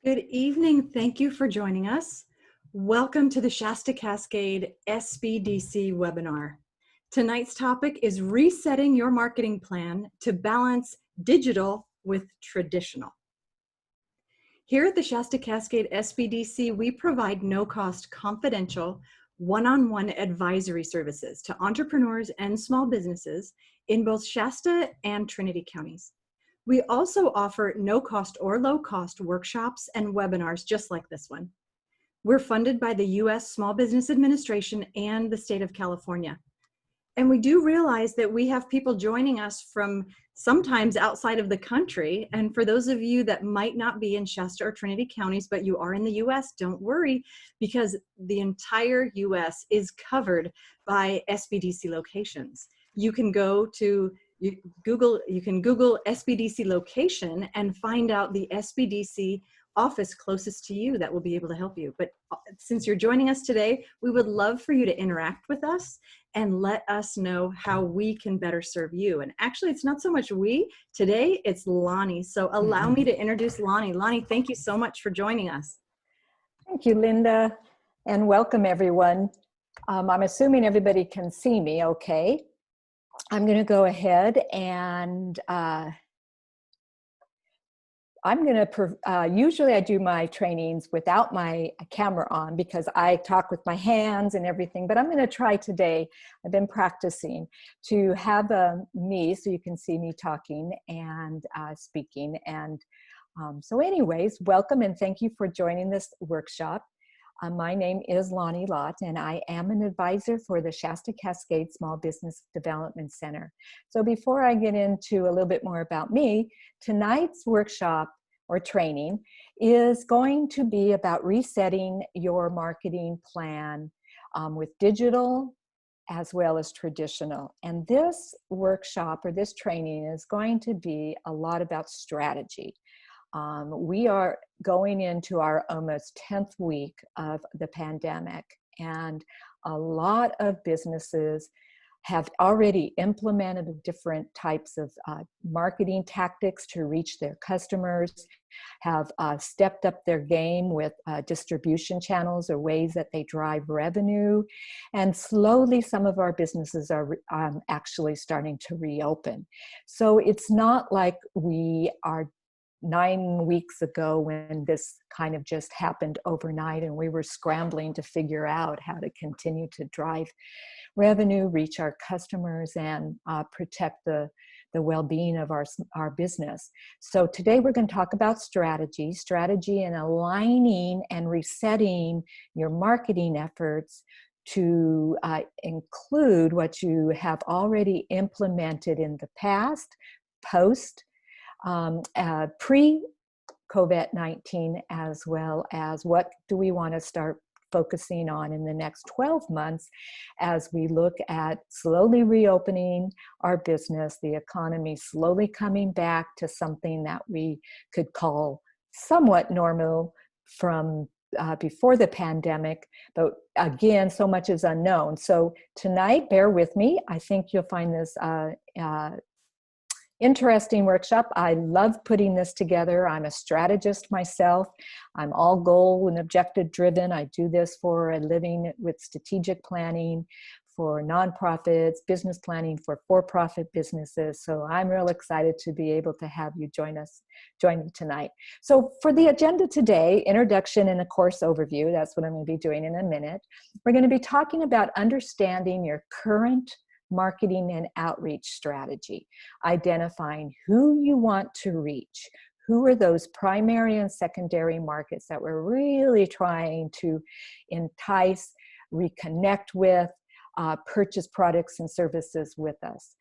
Good evening. Thank you for joining us. Welcome to the Shasta-Cascade SBDC webinar. Tonight's topic is resetting your marketing plan to balance digital with traditional. Here at the Shasta-Cascade SBDC, we provide no-cost confidential one-on-one advisory services to entrepreneurs and small businesses in both Shasta and Trinity counties. We also offer no-cost or low-cost workshops and webinars just like this one. We're funded by the U.S. Small Business Administration and the state of California. And we do realize that we have people joining us from sometimes outside of the country. And for those of you that might not be in Shasta or Trinity counties, but you are in the U.S., don't worry, because the entire U.S. is covered by SBDC locations. You can go to Google SBDC location and find out the SBDC office closest to you that will be able to help you. But since you're joining us today, we would love for you to interact with us and let us know how we can better serve you. And actually, it's not so much we. Today, it's Lani. So allow me to introduce Lani. Lani, thank you so much for joining us. Thank you, Linda, and welcome everyone. I'm assuming everybody can see me okay. I'm going to go ahead and I'm going to, usually I do my trainings without my camera on because I talk with my hands and everything, but I'm going to try today. I've been practicing to have me so you can see me talking and speaking. And so anyways, welcome and thank you for joining this workshop. My name is Lani Lott, and I am an advisor for the Shasta-Cascade Small Business Development Center. So before I get into a little bit more about me, tonight's workshop or training is going to be about resetting your marketing plan with digital as well as traditional. And this workshop or this training is going to be a lot about strategy. We are going into our almost 10th week of the pandemic, and a lot of businesses have already implemented different types of marketing tactics to reach their customers, have stepped up their game with distribution channels or ways that they drive revenue, and slowly some of our businesses are actually starting to reopen. So it's not like we are 9 weeks ago when this kind of just happened overnight and we were scrambling to figure out how to continue to drive revenue, reach our customers, and protect the well-being of our business. So today we're going to talk about strategy and aligning and resetting your marketing efforts to include what you have already implemented in the past, post, pre-COVID-19, as well as what do we want to start focusing on in the next 12 months as we look at slowly reopening our business, the economy slowly coming back to something that we could call somewhat normal from before the pandemic, but again, so much is unknown. So tonight, bear with me. I think you'll find this interesting workshop. I love putting this together. I'm a strategist myself. I'm all goal and objective driven. I do this for a living with strategic planning for nonprofits, business planning for for-profit businesses. So I'm real excited to be able to have you join me tonight. So for the agenda today, introduction and a course overview, that's what I'm going to be doing in a minute. We're going to be talking about understanding your current marketing and outreach strategy, identifying who you want to reach, who are those primary and secondary markets that we're really trying to entice, reconnect with, purchase products and services with us.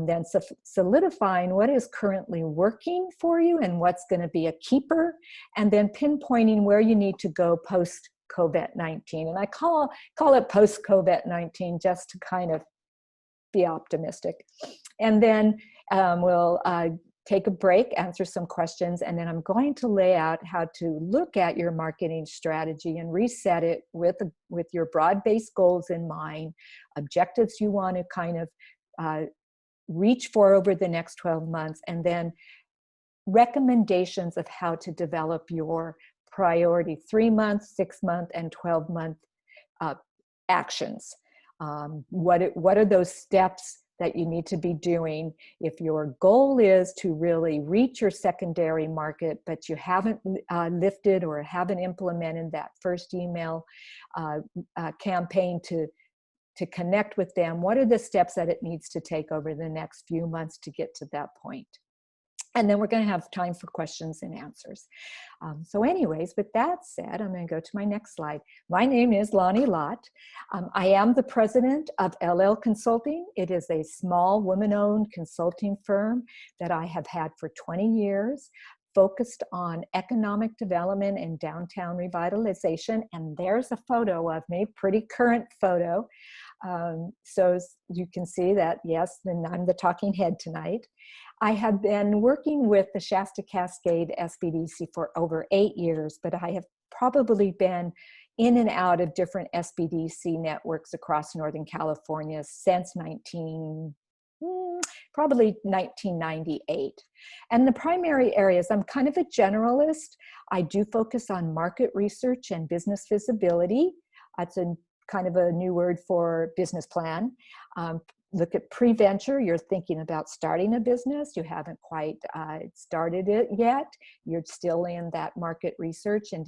Then solidifying what is currently working for you and what's going to be a keeper, and then pinpointing where you need to go post COVID-19. And I call it post COVID-19 just to kind of be optimistic. And then we'll take a break, answer some questions, and then I'm going to lay out how to look at your marketing strategy and reset it with your broad-based goals in mind, objectives you want to kind of reach for over the next 12 months, and then recommendations of how to develop your priority 3-month, 6-month, and 12-month actions. What are those steps that you need to be doing if your goal is to really reach your secondary market, but you haven't lifted or haven't implemented that first email campaign to connect with them? What are the steps that it needs to take over the next few months to get to that point? And then we're going to have time for questions and answers. So anyways, with that said, I'm going to go to my next slide. My name is Lani Lott. I am the president of LL Consulting. It is a small woman-owned consulting firm that I have had for 20 years, focused on economic development and downtown revitalization. And there's a photo of me, pretty current photo. So you can see that, yes, then I'm the talking head tonight. I have been working with the Shasta-Cascade SBDC for over 8 years, but I have probably been in and out of different SBDC networks across Northern California since probably 1998. And the primary areas, I'm kind of a generalist. I do focus on market research and business visibility. That's a kind of a new word for business plan. Look at pre-venture. You're thinking about starting a business. You haven't quite started it yet. You're still in that market research and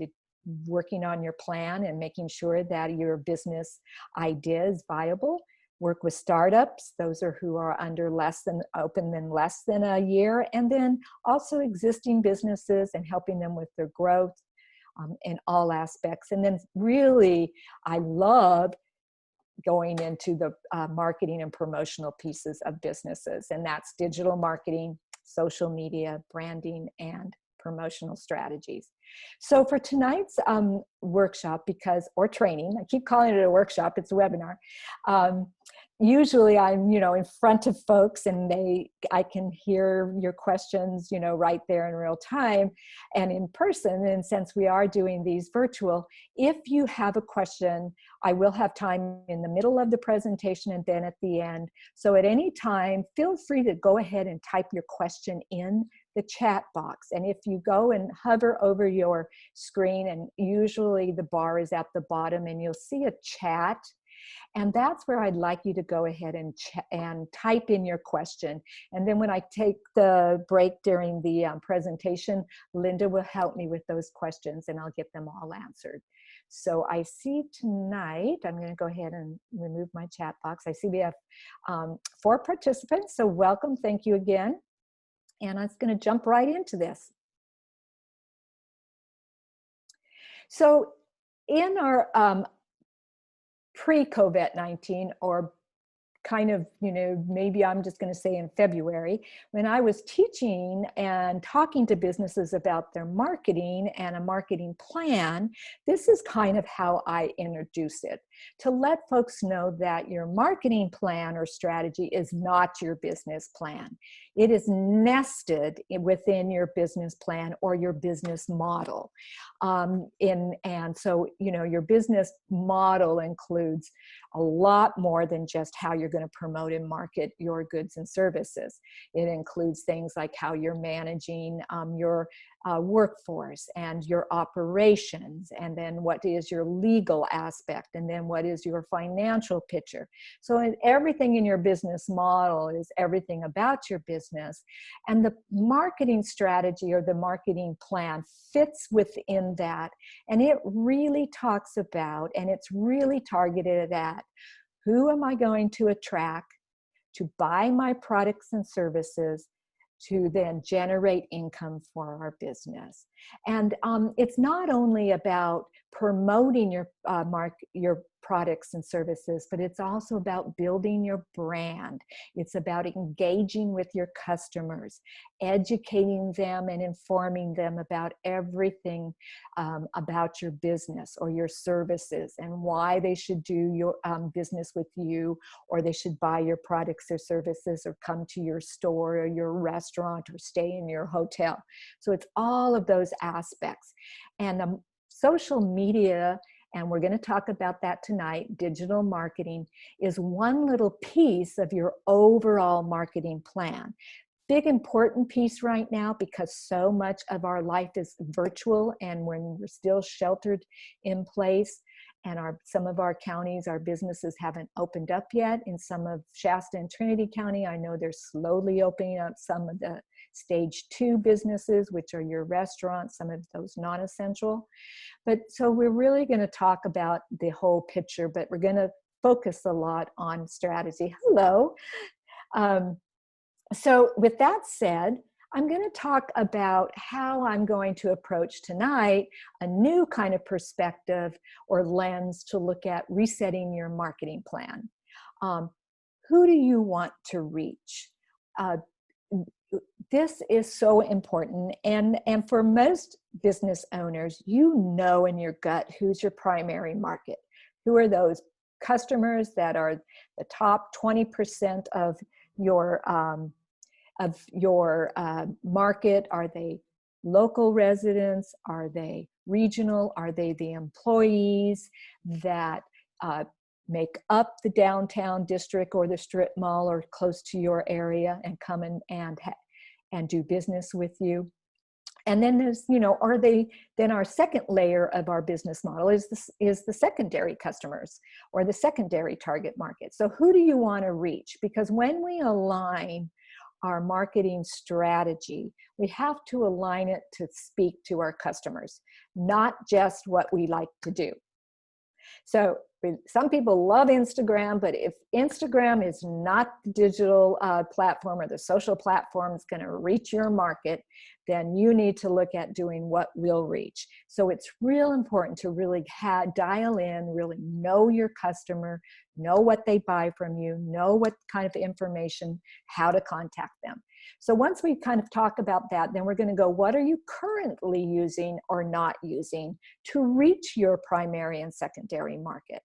working on your plan and making sure that your business idea is viable. Work with startups. Those are who are open than less than a year. And then also existing businesses and helping them with their growth in all aspects. And then really, I love going into the marketing and promotional pieces of businesses. And that's digital marketing, social media, branding, and promotional strategies. So for tonight's workshop, or training, I keep calling it a workshop, it's a webinar. Usually I'm, in front of folks and I can hear your questions, right there in real time and in person. And since we are doing these virtual, if you have a question, I will have time in the middle of the presentation and then at the end. So at any time, feel free to go ahead and type your question in the chat box. And if you go and hover over your screen, and usually the bar is at the bottom and you'll see a chat. And that's where I'd like you to go ahead and type in your question. And then when I take the break during the presentation, Linda will help me with those questions and I'll get them all answered. So I see tonight, I'm going to go ahead and remove my chat box. I see we have 4 participants. So welcome. Thank you again. And I'm going to jump right into this. So in our pre-COVID-19, or kind of, maybe I'm just going to say in February, when I was teaching and talking to businesses about their marketing and a marketing plan, this is kind of how I introduce it, to let folks know that your marketing plan or strategy is not your business plan. It is nested within your business plan or your business model. And so, your business model includes a lot more than just how you're going to promote and market your goods and services. It includes things like how you're managing your workforce and your operations, and then what is your legal aspect, and then what is your financial picture. So everything in your business model is everything about your business, and the marketing strategy or the marketing plan fits within that, and it really talks about, and it's really targeted at, who am I going to attract to buy my products and services to then generate income for our business. And it's not only about promoting your products and services, but it's also about building your brand. It's about engaging with your customers, educating them and informing them about everything about your business or your services and why they should do your business with you, or they should buy your products or services or come to your store or your restaurant or stay in your hotel. So it's all of those aspects. And social media, and we're going to talk about that tonight, digital marketing, is one little piece of your overall marketing plan. big important piece right now, because so much of our life is virtual and when we're still sheltered in place, and some of our counties, our businesses haven't opened up yet. In some of Shasta and Trinity County, I know they're slowly opening up some of the stage 2 businesses, which are your restaurants, some of those non-essential. But so we're really going to talk about the whole picture, but we're going to focus a lot on strategy. Hello. So with that said, I'm going to talk about how I'm going to approach tonight a new kind of perspective or lens to look at resetting your marketing plan. Who do you want to reach? This is so important. And for most business owners, you know in your gut who's your primary market. Who are those customers that are the top 20% of your market? Are they local residents? Are they regional? Are they the employees that make up the downtown district or the strip mall or close to your area and come in and do business with you? And then there's, then our second layer of our business model is the secondary customers or the secondary target market. So who do you want to reach? Because when we align our marketing strategy, we have to align it to speak to our customers, not just what we like to do. So some people love Instagram, but if Instagram is not the digital platform or the social platform that's going to reach your market, then you need to look at doing what will reach. So it's real important to really dial in, really know your customer, know what they buy from you, know what kind of information, how to contact them. So once we kind of talk about that, then we're going to go, what are you currently using or not using to reach your primary and secondary market?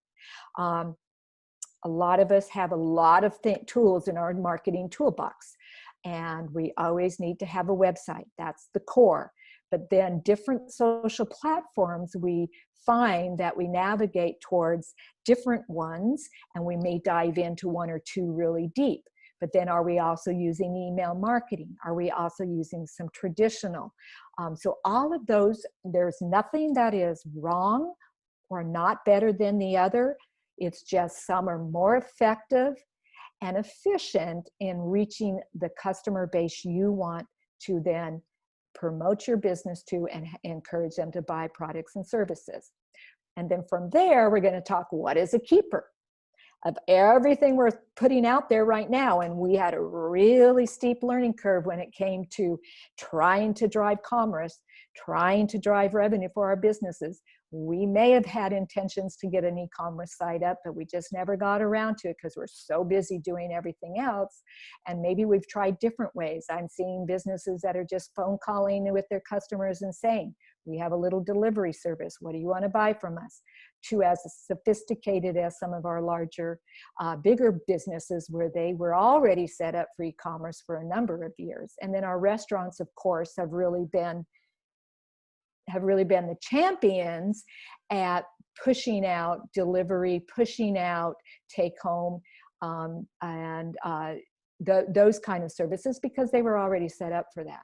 A lot of us have a lot of tools in our marketing toolbox, and we always need to have a website. That's the core. But then different social platforms, we find that we navigate towards different ones, and we may dive into one or two really deep. But then are we also using email marketing? Are we also using some traditional? So all of those, there's nothing that is wrong or not better than the other. It's just some are more effective and efficient in reaching the customer base you want to then promote your business to and encourage them to buy products and services. And then from there, we're going to talk what is a keeper of everything we're putting out there right now. And we had a really steep learning curve when it came to trying to drive commerce, trying to drive revenue for our businesses. We may have had intentions to get an e-commerce site up, but we just never got around to it because we're so busy doing everything else. And maybe we've tried different ways. I'm seeing businesses that are just phone calling with their customers and saying, we have a little delivery service. What do you want to buy from us? To as sophisticated as some of our larger, bigger businesses where they were already set up for e-commerce for a number of years. And then our restaurants, of course, have really been the champions at pushing out delivery, pushing out take home, and those kind of services because they were already set up for that.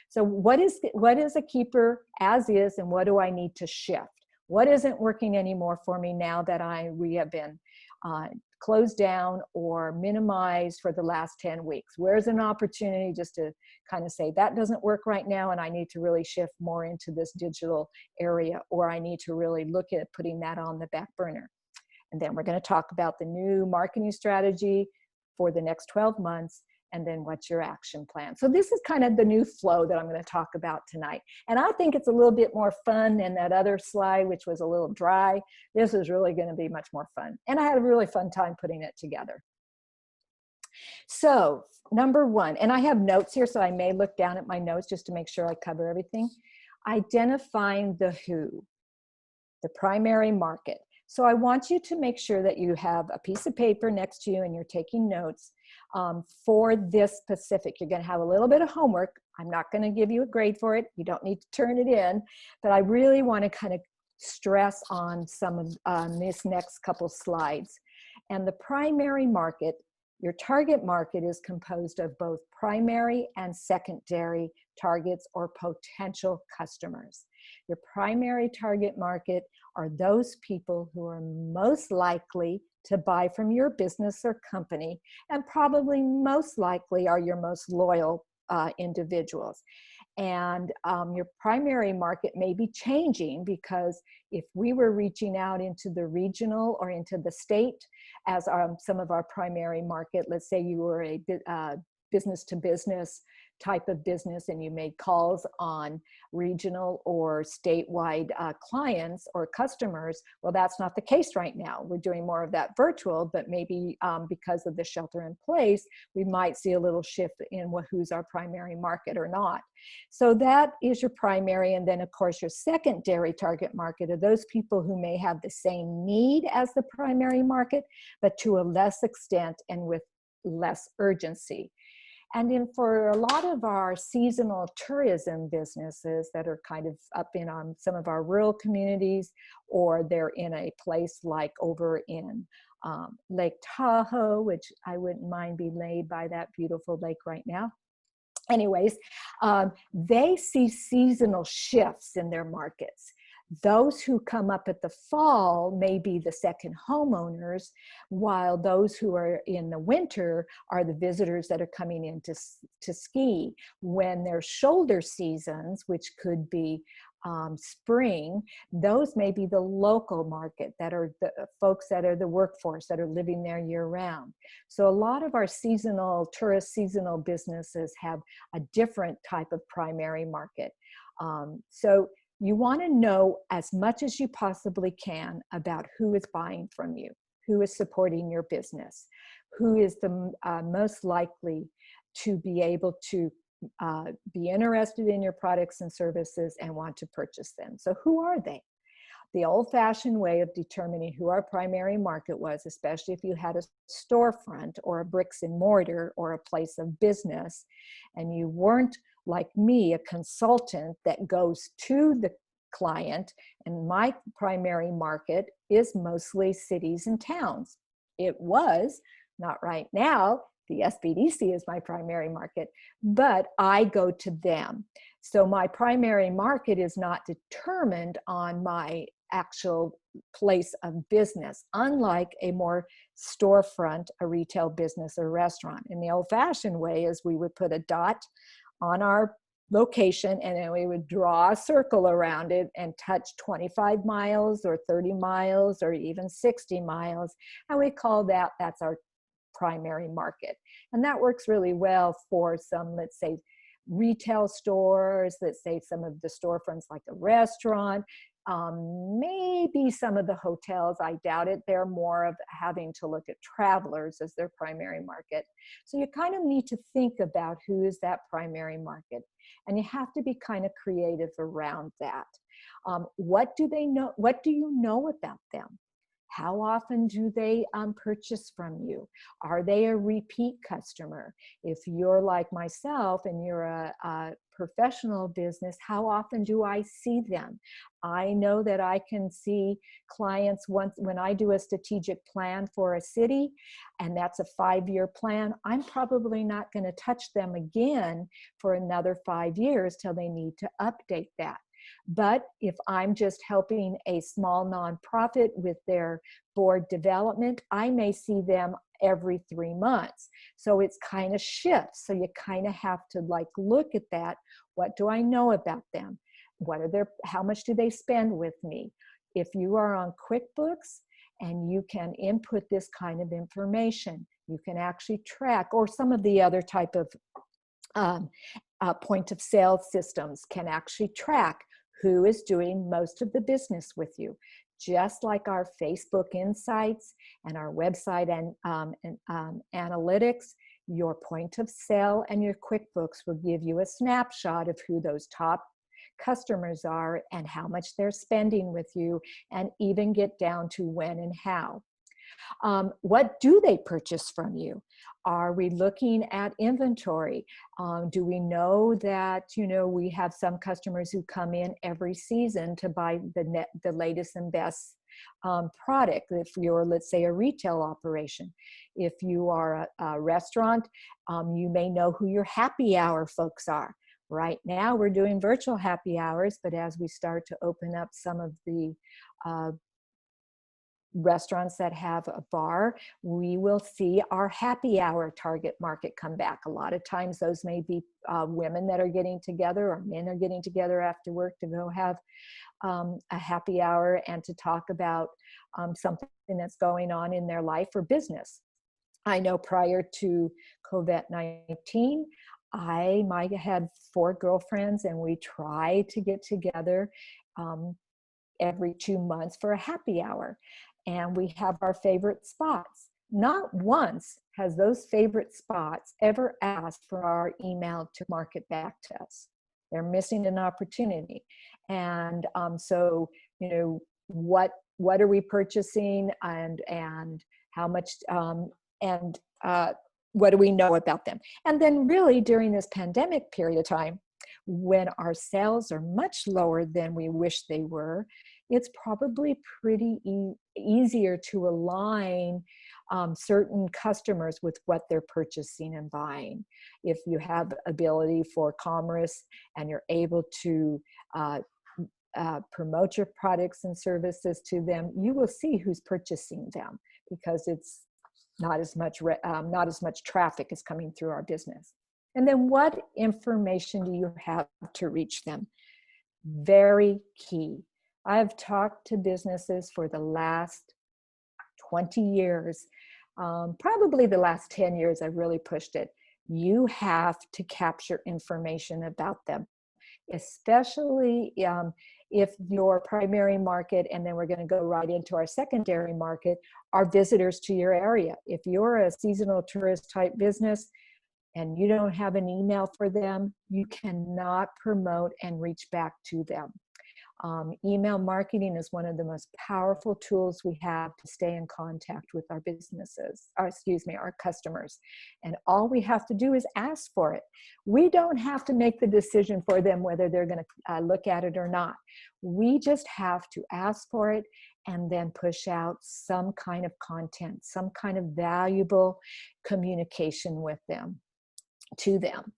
So what is a keeper as is, and what do I need to shift? What isn't working anymore for me now that we have been closed down or minimized for the last 10 weeks? Where's an opportunity just to kind of say that doesn't work right now and I need to really shift more into this digital area, or I need to really look at putting that on the back burner. And then we're going to talk about the new marketing strategy for the next 12 months. And then what's your action plan? So this is kind of the new flow that I'm going to talk about tonight. And I think it's a little bit more fun than that other slide, which was a little dry. This is really going to be much more fun. And I had a really fun time putting it together. So number one, and I have notes here, so I may look down at my notes just to make sure I cover everything. Identifying the who, the primary market. So I want you to make sure that you have a piece of paper next to you and you're taking notes for this specific. You're going to have a little bit of homework. I'm not going to give you a grade for it. You don't need to turn it in, but I really want to kind of stress on some of this next couple slides. And the primary market Your target market is composed of both primary and secondary targets or potential customers. Your primary target market are those people who are most likely to buy from your business or company, and probably most likely are your most loyal individuals. And your primary market may be changing, because if we were reaching out into the regional or into the state as some of our primary market, let's say you were a business to business type of business and you made calls on regional or statewide clients or customers, well, that's not the case right now. We're doing more of that virtual, but maybe because of the shelter in place, we might see a little shift in who's our primary market or not. So that is your primary. And then of course your secondary target market are those people who may have the same need as the primary market, but to a less extent and with less urgency. And then for a lot of our seasonal tourism businesses that are kind of up in some of our rural communities, or they're in a place like over in Lake Tahoe, which I wouldn't mind being laid by that beautiful lake right now. Anyways, they see seasonal shifts in their markets. Those who come up at the fall may be the second homeowners, while those who are in the winter are the visitors that are coming in to ski. When there's shoulder seasons, which could be spring, those may be the local market, that are the folks that are the workforce that are living there year round. So a lot of our seasonal businesses have a different type of primary market. So you want to know as much as you possibly can about who is buying from you, who is supporting your business, who is the most likely to be able to be interested in your products and services and want to purchase them. So who are they? The old-fashioned way of determining who our primary market was, especially if you had a storefront or a bricks and mortar or a place of business, and you weren't like me, a consultant that goes to the client, and my primary market is mostly cities and towns. It was, not right now, the SBDC is my primary market, but I go to them. So my primary market is not determined on my actual place of business, unlike a more storefront, a retail business or restaurant. In the old-fashioned way is we would put a dot on our location and then we would draw a circle around it and touch 25 miles or 30 miles or even 60 miles. And we call that's our primary market. And that works really well for some, let's say, retail stores, let's say some of the storefronts like a restaurant, maybe some of the hotels. I doubt it. They're more of having to look at travelers as their primary market. So you kind of need to think about who is that primary market, and you have to be kind of creative around that. What do they know? What do you know about them? How often do they purchase from you? Are they a repeat customer? If you're like myself and you're a professional business, how often do I see them? I know that I can see clients once when I do a strategic plan for a city, and that's a 5-year plan. I'm probably not going to touch them again for another 5 years till they need to update that. But if I'm just helping a small nonprofit with their board development, I may see them every 3 months. So it's kind of shifts. So you kind of have to like look at that. What do I know about them? How much do they spend with me? If you are on QuickBooks and you can input this kind of information, you can actually track, or some of the other type of point of sale systems can actually track who is doing most of the business with you. Just like our Facebook Insights and our website and analytics, your point of sale and your QuickBooks will give you a snapshot of who those top customers are and how much they're spending with you, and even get down to when and how. What do they purchase from you? Are we looking at inventory? Do we know that, we have some customers who come in every season to buy the latest and best product. If you're, let's say, a retail operation, if you are a restaurant, you may know who your happy hour folks are. Right now we're doing virtual happy hours, but as we start to open up some of the restaurants that have a bar, we will see our happy hour target market come back. A lot of times those may be women that are getting together, or men are getting together after work to go have a happy hour and to talk about something that's going on in their life or business. I know prior to COVID-19, I might have had 4 girlfriends, and we tried to get together every 2 months for a happy hour. And we have our favorite spots. Not once has those favorite spots ever asked for our email to market back to us. They're missing an opportunity. And so, you know, what are we purchasing, and how much, and what do we know about them? And then really during this pandemic period of time, when our sales are much lower than we wish they were, it's probably pretty easier to align certain customers with what they're purchasing and buying. If you have ability for commerce and you're able to promote your products and services to them, you will see who's purchasing them, because it's not as much traffic is coming through our business. And then what information do you have to reach them? Very key. I've talked to businesses for the last 20 years, probably the last 10 years I've really pushed it. You have to capture information about them, especially if your primary market, and then we're going to go right into our secondary market, are visitors to your area. If you're a seasonal tourist type business and you don't have an email for them, you cannot promote and reach back to them. Email marketing is one of the most powerful tools we have to stay in contact with our businesses, our customers. And all we have to do is ask for it. We don't have to make the decision for them whether they're going to look at it or not. We just have to ask for it and then push out some kind of content, some kind of valuable communication with them, to them.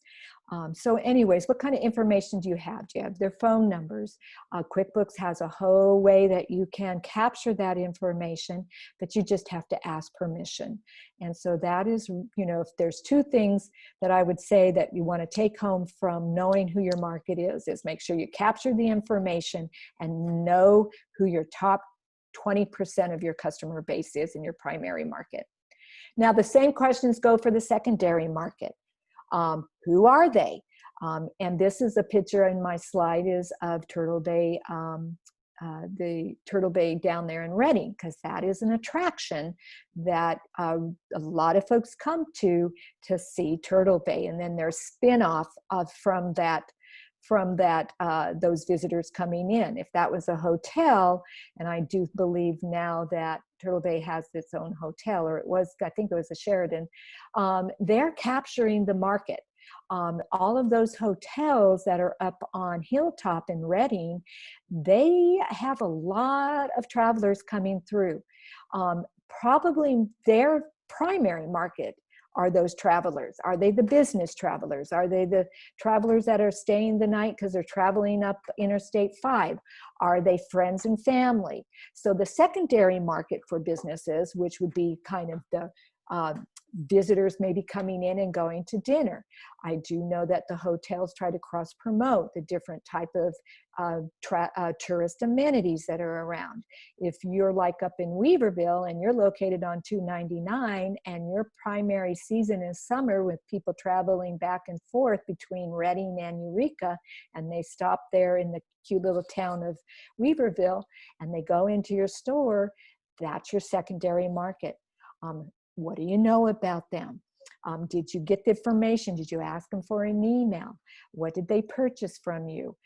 So anyways, what kind of information do you have? Do you have their phone numbers? QuickBooks has a whole way that you can capture that information, but you just have to ask permission. And so that is, you know, if there's 2 things that I would say that you want to take home from knowing who your market is make sure you capture the information and know who your top 20% of your customer base is in your primary market. Now, the same questions go for the secondary market. Who are they? And this is a picture in my slide is of Turtle Bay, the Turtle Bay down there in Redding, because that is an attraction that a lot of folks come to see Turtle Bay. And then there's spin-off from those visitors coming in. If that was a hotel, and I do believe now that Turtle Bay has its own hotel, or it was, I think it was a Sheraton, they're capturing the market. All of those hotels that are up on Hilltop in Redding, they have a lot of travelers coming through. Probably their primary market are those travelers. Are they the business travelers? Are they the travelers that are staying the night because they're traveling up Interstate 5? Are they friends and family? So the secondary market for businesses, which would be kind of the visitors maybe coming in and going to dinner. I do know that the hotels try to cross promote the different type of tourist amenities that are around. If you're like up in Weaverville and you're located on 299 and your primary season is summer with people traveling back and forth between Redding and Eureka, and they stop there in the cute little town of Weaverville and they go into your store, that's your secondary market. What do you know about them? Did you get the information? Did you ask them for an email? What did they purchase from you?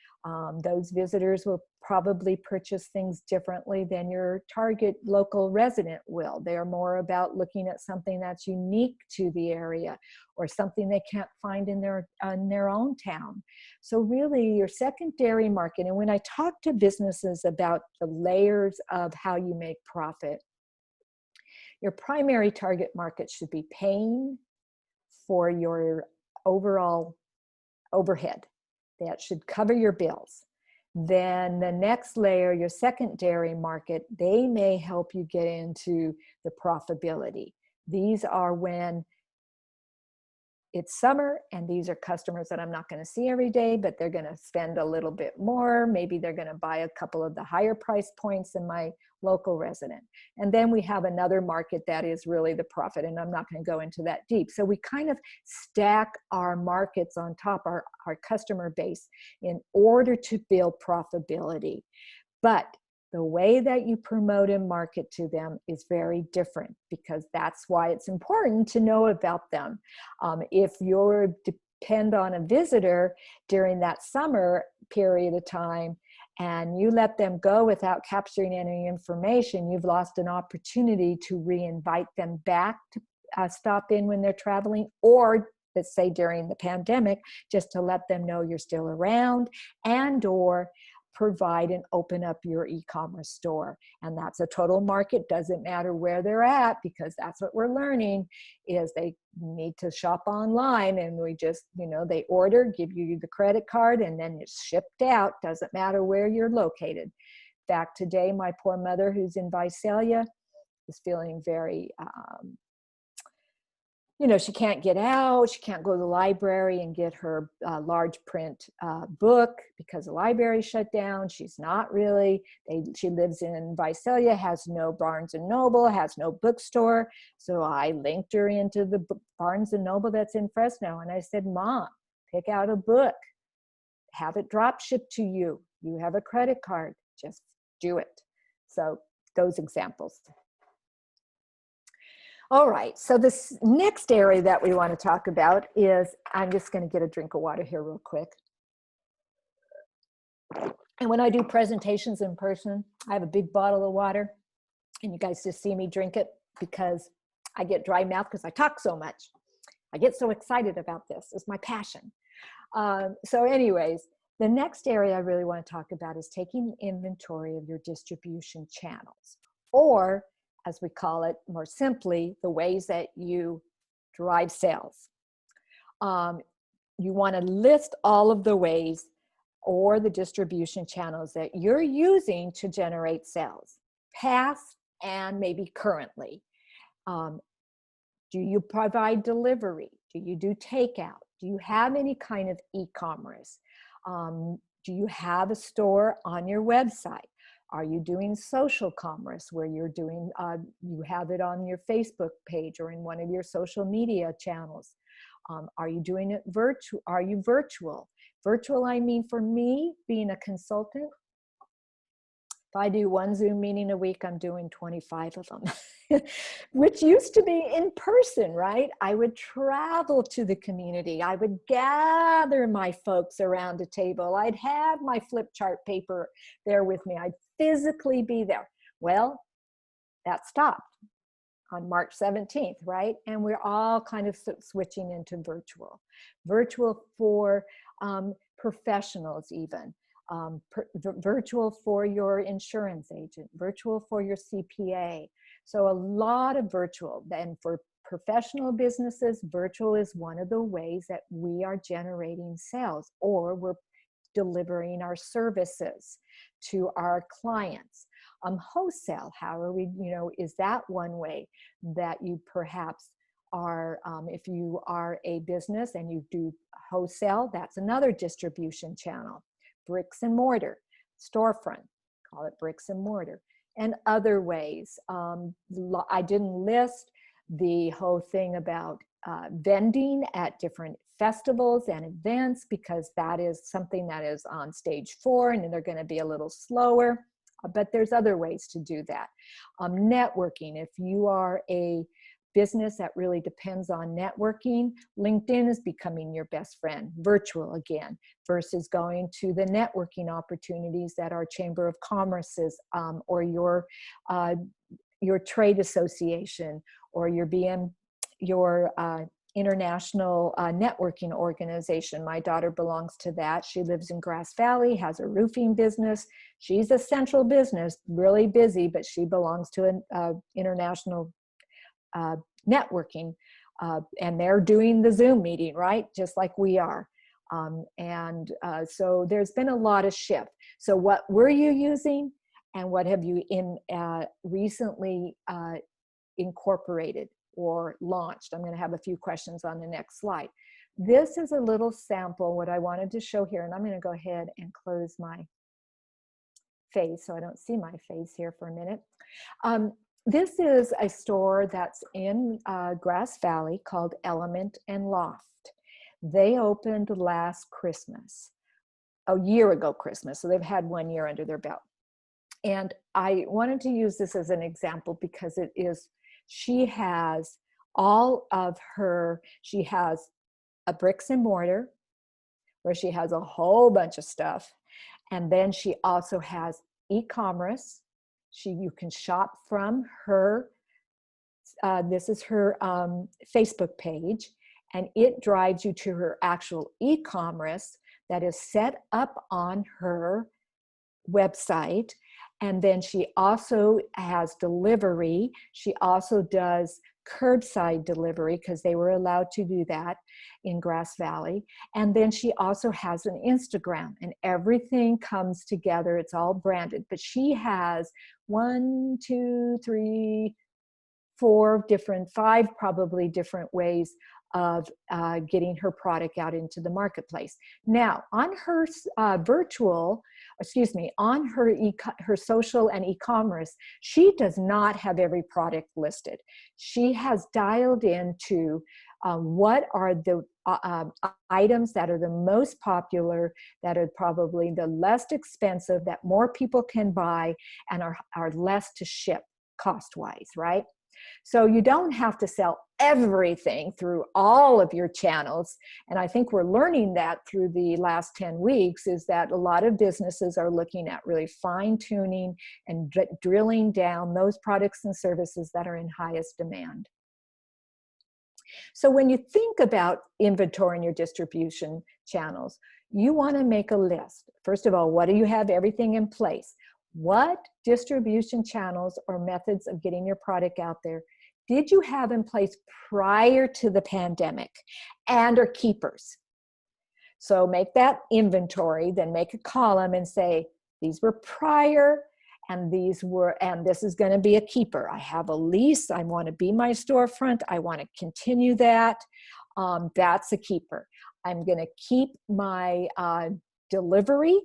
Those visitors will probably purchase things differently than your target local resident will. They're more about looking at something that's unique to the area or something they can't find in their own town. So really your secondary market, and when I talk to businesses about the layers of how you make profit, your primary target market should be paying for your overall overhead. That should cover your bills. Then the next layer, your secondary market, they may help you get into the profitability. These are when it's summer and these are customers that I'm not going to see every day, but they're going to spend a little bit more. Maybe they're going to buy a couple of the higher price points than my local resident. And then we have another market that is really the profit, and I'm not going to go into that deep. So we kind of stack our markets on top, our customer base, in order to build profitability. But the way that you promote and market to them is very different, because that's why it's important to know about them. If you depend on a visitor during that summer period of time and you let them go without capturing any information, you've lost an opportunity to re-invite them back to stop in when they're traveling, or let's say during the pandemic, just to let them know you're still around, and or provide and open up your e-commerce store. And that's a total market. Doesn't matter where they're at, because that's what we're learning is they need to shop online, and we just, they order, give you the credit card, and then it's shipped out. Doesn't matter where you're located. In fact, today, my poor mother, who's in Visalia, is feeling very, she can't get out. She can't go to the library and get her large print book because the library shut down. She's not really, she lives in Visalia, has no Barnes and Noble, has no bookstore. So I linked her into the Barnes and Noble that's in Fresno. And I said, Mom, pick out a book, have it drop shipped to you. You have a credit card, just do it. So those examples. All right, so this next area that we want to talk about is, I'm just going to get a drink of water here real quick. And when I do presentations in person, I have a big bottle of water, and you guys just see me drink it because I get dry mouth because I talk so much. I get so excited about this. It's my passion. So anyways, the next area I really want to talk about is taking inventory of your distribution channels, or as we call it more simply, the ways that you drive sales. You want to list all of the ways or the distribution channels that you're using to generate sales, past and maybe currently. Do you provide delivery? Do you do takeout? Do you have any kind of e-commerce? Do you have a store on your website? Are you doing social commerce where you're doing, you have it on your Facebook page or in one of your social media channels? Are you doing it virtual? Are you virtual? Virtual, I mean, for me, being a consultant, if I do one Zoom meeting a week, I'm doing 25 of them, which used to be in person, right? I would travel to the community. I would gather my folks around a table. I'd have my flip chart paper there with me. I'd physically be there. Well, that stopped on March 17th, right? And we're all kind of switching into virtual. Virtual for professionals even. Virtual for your insurance agent, virtual for your CPA. So a lot of virtual. Then for professional businesses, virtual is one of the ways that we are generating sales, or we're delivering our services to our clients. Wholesale, how are we, is that one way that you perhaps are, if you are a business and you do wholesale, that's another distribution channel. Bricks and mortar, storefront, call it bricks and mortar, and other ways. I didn't list the whole thing about vending at different festivals and events, because that is something that is on stage 4 and they're going to be a little slower, but there's other ways to do that. Networking, if you are a business that really depends on networking, LinkedIn is becoming your best friend, virtual again, versus going to the networking opportunities that our Chamber of Commerce's or your trade association or your international networking organization. My daughter belongs to that. She lives in Grass Valley, has a roofing business. She's a central business, really busy, but she belongs to an international networking, and they're doing the Zoom meeting, right? Just like we are. So there's been a lot of shift. So what were you using and what have you recently incorporated or launched? I'm going to have a few questions on the next slide. This is a little sample, what I wanted to show here, and I'm going to go ahead and close my face so I don't see my face here for a minute. This is a store that's in Grass Valley called Element and Loft. They opened last Christmas, a year ago Christmas, so they've had 1 year under their belt. And I wanted to use this as an example because she has she has a bricks and mortar where she has a whole bunch of stuff. And then she also has e-commerce. You can shop from her, this is her Facebook page, and it drives you to her actual e-commerce that is set up on her website. And then she also has delivery. She also does curbside delivery because they were allowed to do that in Grass Valley. And then she also has an Instagram, and everything comes together. It's all branded, but she has 1, 2, 3, 4 different, 5 probably different ways of getting her product out into the marketplace. Now, on her on her social and e-commerce, she does not have every product listed. She has dialed into what are the items that are the most popular, that are probably the less expensive, that more people can buy and are less to ship cost-wise, right? So you don't have to sell everything through all of your channels. And I think we're learning that through the last 10 weeks, is that a lot of businesses are looking at really fine-tuning and drilling down those products and services that are in highest demand. So when you think about inventory in your distribution channels, you want to make a list. First of all, what do you have everything in place? What distribution channels or methods of getting your product out there did you have in place prior to the pandemic and are keepers? So make that inventory, then make a column and say, these were prior and this is going to be a keeper. I have a lease. I want to be my storefront. I want to continue that. That's a keeper. I'm going to keep my delivery.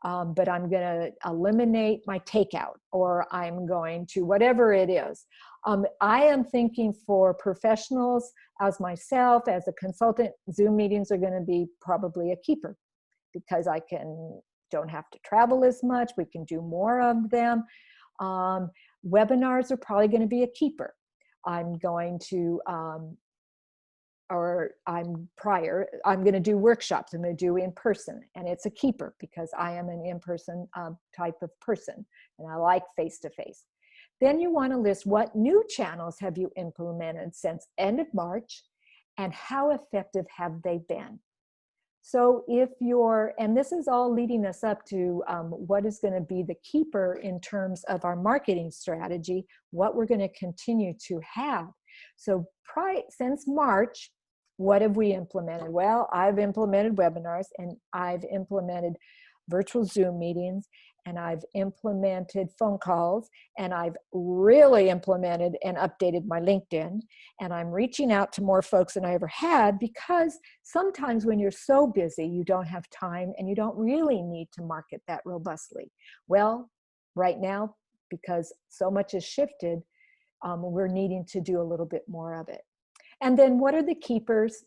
But I'm going to eliminate my takeout, or I'm going to whatever it is. I am thinking for professionals, as myself, as a consultant, Zoom meetings are going to be probably a keeper because I don't have to travel as much. We can do more of them. Webinars are probably going to be a keeper. I'm going to I'm going to do workshops. I'm going to do in person, and it's a keeper because I am an in-person type of person, and I like face-to-face. Then you want to list what new channels have you implemented since end of March, and how effective have they been? So and this is all leading us up to what is going to be the keeper in terms of our marketing strategy, what we're going to continue to have. So since March, what have we implemented? Well, I've implemented webinars, and I've implemented virtual Zoom meetings, and I've implemented phone calls, and I've really implemented and updated my LinkedIn, and I'm reaching out to more folks than I ever had, because sometimes when you're so busy, you don't have time and you don't really need to market that robustly. Well, right now, because so much has shifted, we're needing to do a little bit more of it. And then what are the keepers?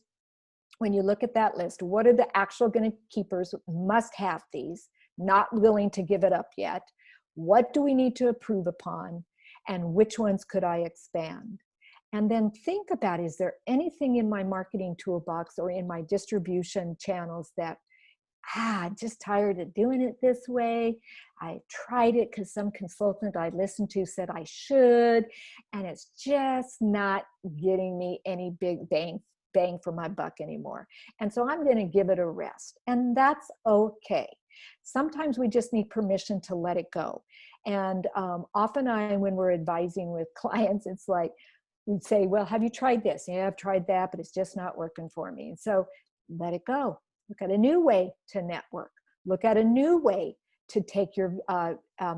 When you look at that list, what are the actual keepers? Must have these, not willing to give it up yet. What do we need to improve upon? And which ones could I expand? And then think about, is there anything in my marketing toolbox or in my distribution channels that, I'm just tired of doing it this way. I tried it because some consultant I listened to said I should, and it's just not getting me any big bang for my buck anymore. And so I'm going to give it a rest. And that's okay. Sometimes we just need permission to let it go. And often when we're advising with clients, it's like, we'd say, well, have you tried this? Yeah, I've tried that, but it's just not working for me. And so let it go. Look at a new way to network. Look at a new way to take your,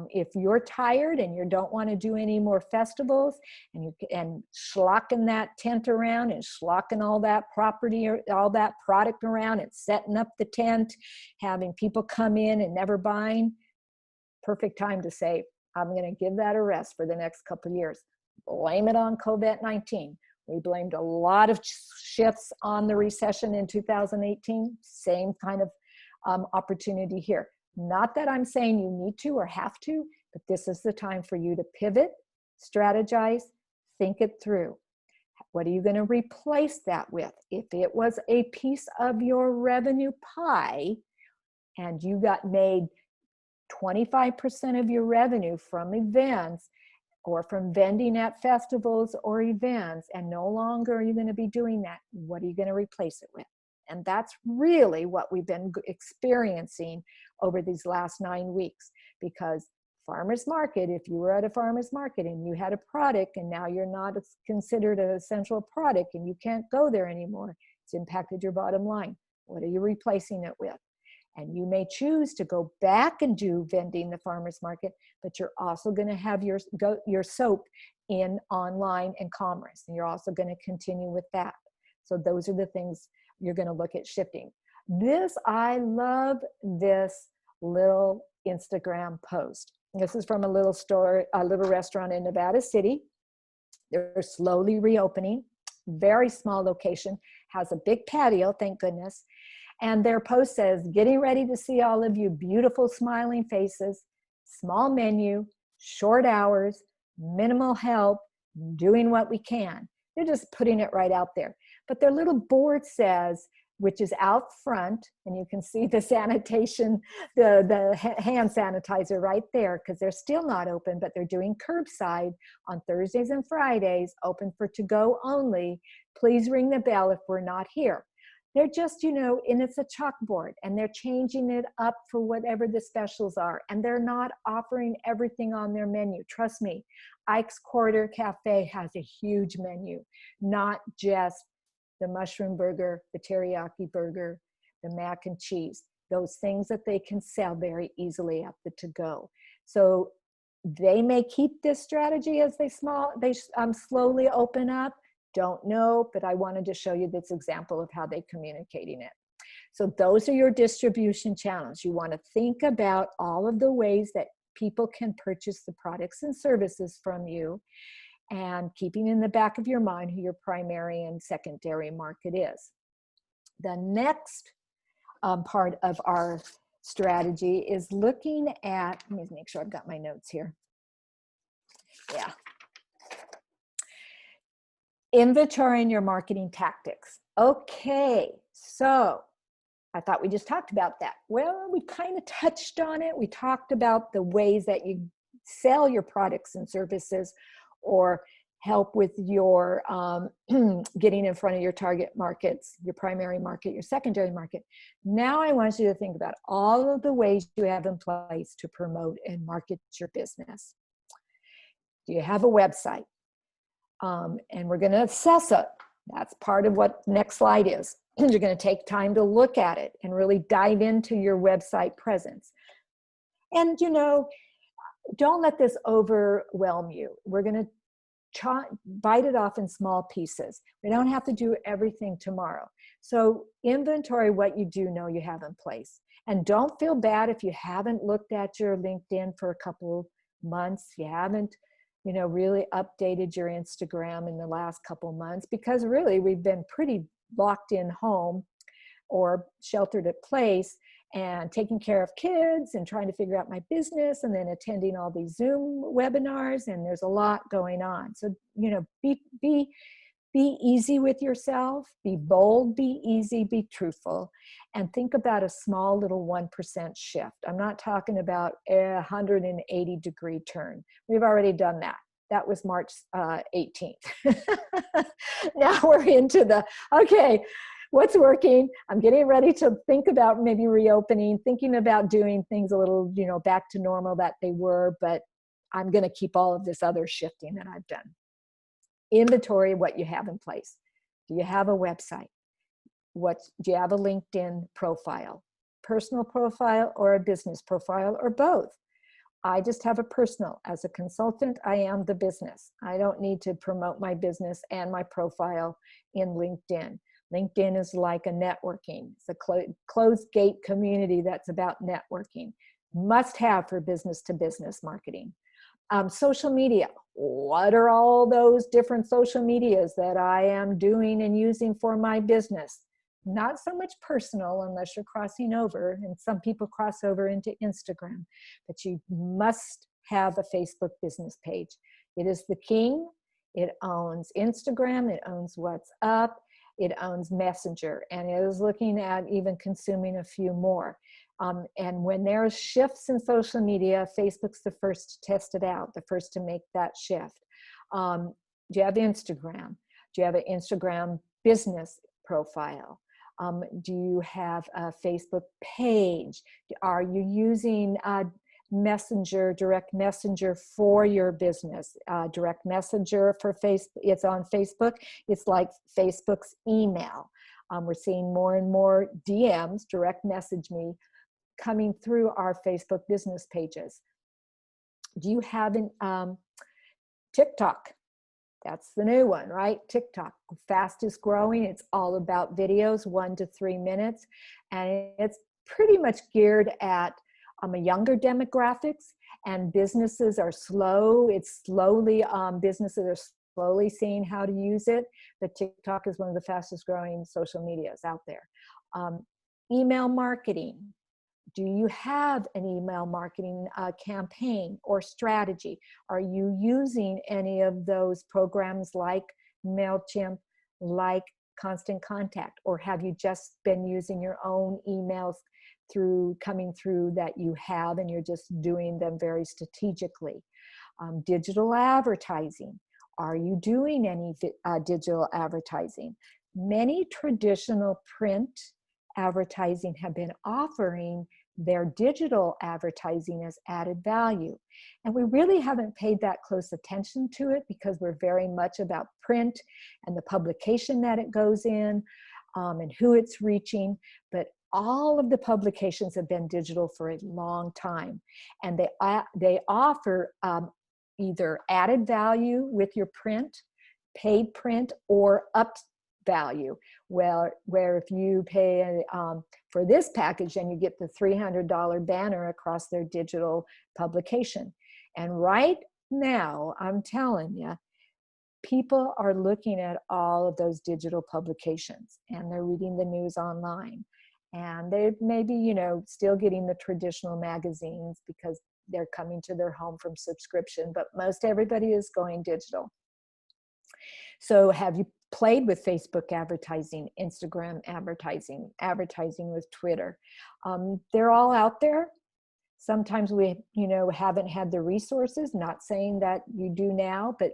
if you're tired and you don't want to do any more festivals and schlocking that tent around and schlocking all that property or all that product around and setting up the tent, having people come in and never buying, perfect time to say, I'm going to give that a rest for the next couple of years. Blame it on COVID-19. We blamed a lot of shifts on the recession in 2018. Same kind of opportunity here. Not that I'm saying you need to or have to, but this is the time for you to pivot, strategize, think it through. What are you going to replace that with? If it was a piece of your revenue pie and you got made 25% of your revenue from events, or from vending at festivals or events, and no longer are you going to be doing that, what are you going to replace it with? And that's really what we've been experiencing over these last 9 weeks, because farmer's market, if you were at a farmer's market and you had a product and now you're not considered an essential product and you can't go there anymore, it's impacted your bottom line. What are you replacing it with? And you may choose to go back and do vending the farmer's market, but you're also going to have your soap in online and commerce. And you're also going to continue with that. So those are the things you're going to look at shifting. I love this little Instagram post. This is from a little store, a little restaurant in Nevada City. They're slowly reopening. Very small location, has a big patio, thank goodness. And their post says, getting ready to see all of you beautiful smiling faces, small menu, short hours, minimal help, doing what we can. They're just putting it right out there. But their little board says, which is out front, and you can see the sanitation, the hand sanitizer right there, because they're still not open, but they're doing curbside on Thursdays and Fridays, open for to-go only. Please ring the bell if we're not here. They're just, and it's a chalkboard, and they're changing it up for whatever the specials are. And they're not offering everything on their menu. Trust me, Ike's Quarter Cafe has a huge menu, not just the mushroom burger, the teriyaki burger, the mac and cheese, those things that they can sell very easily at the to-go. So they may keep this strategy as they slowly open up. Don't know, but I wanted to show you this example of how they're communicating it. So those are your distribution channels. You want to think about all of the ways that people can purchase the products and services from you, and keeping in the back of your mind who your primary and secondary market is. The next part of our strategy is looking at, let me make sure I've got my notes here. Yeah. Inventory and your marketing tactics. Okay, so I thought we just talked about that. Well, we kind of touched on it. We talked about the ways that you sell your products and services or help with your getting in front of your target markets, your primary market, your secondary market. Now I want you to think about all of the ways you have in place to promote and market your business. Do you have a website? And we're going to assess it. That's part of what next slide is. You're going to take time to look at it and really dive into your website presence. And, don't let this overwhelm you. We're going to bite it off in small pieces. We don't have to do everything tomorrow. So inventory what you do know you have in place. And don't feel bad if you haven't looked at your LinkedIn for a couple months. You haven't really updated your Instagram in the last couple months, because really we've been pretty locked in home or sheltered at place. and taking care of kids and trying to figure out my business and then attending all these Zoom webinars, and there's a lot going on. So, you know, be easy with yourself, be bold, be easy, be truthful, and think about a small little 1% shift. I'm not talking about a 180-degree turn. We've already done that. That was March 18th. Now we're into the, okay, what's working? I'm getting ready to think about maybe reopening, thinking about doing things a little, you know, back to normal that they were, but I'm going to keep all of this other shifting that I've done. Inventory what you have in place. Do you have a website? Do you have a LinkedIn profile? Personal profile or a business profile or both? I just have a personal. As a consultant, I am the business. I don't need to promote my business and my profile in LinkedIn. LinkedIn is like a networking. It's a closed gate community that's about networking. Must have for business to business marketing. Social media. What are all those different social medias that I am doing and using for my business? Not so much personal unless you're crossing over, and some people cross over into Instagram, but you must have a Facebook business page. It is the king. It owns Instagram. It owns WhatsApp. It owns Messenger, and it is looking at even consuming a few more. And when there's shifts in social media, Facebook's the first to test it out, the first to make that shift. Do you have Instagram? Do you have an Instagram business profile? Do you have a Facebook page? Are you using Messenger, direct messenger for your business? Direct messenger for Facebook, it's on Facebook. It's like Facebook's email. We're seeing more and more DMs, direct message me, coming through our Facebook business pages. Do you have an TikTok? That's the new one, right? TikTok, fastest growing. It's all about videos, 1 to 3 minutes. And it's pretty much geared at a younger demographics, and businesses are slow. It's slowly, businesses are slowly seeing how to use it. But TikTok is one of the fastest growing social medias out there. Email marketing. Do you have an email marketing campaign or strategy? Are you using any of those programs like MailChimp, like Constant Contact, or have you just been using your own emails coming through that you have and you're just doing them very strategically? Digital advertising. Are you doing any digital advertising? Many traditional print advertising have been offering their digital advertising as added value. And we really haven't paid that close attention to it because we're very much about print and the publication that it goes in and who it's reaching. But all of the publications have been digital for a long time. And they offer either added value with your print, paid print, or up value. Well, where if you pay for this package, then you get the $300 banner across their digital publication. And right now, I'm telling you, people are looking at all of those digital publications and they're reading the news online. And they maybe, you know, still getting the traditional magazines because they're coming to their home from subscription, but most everybody is going digital. So have you played with Facebook advertising, Instagram advertising, advertising with Twitter? They're all out there. Sometimes we, you know, haven't had the resources, not saying that you do now, but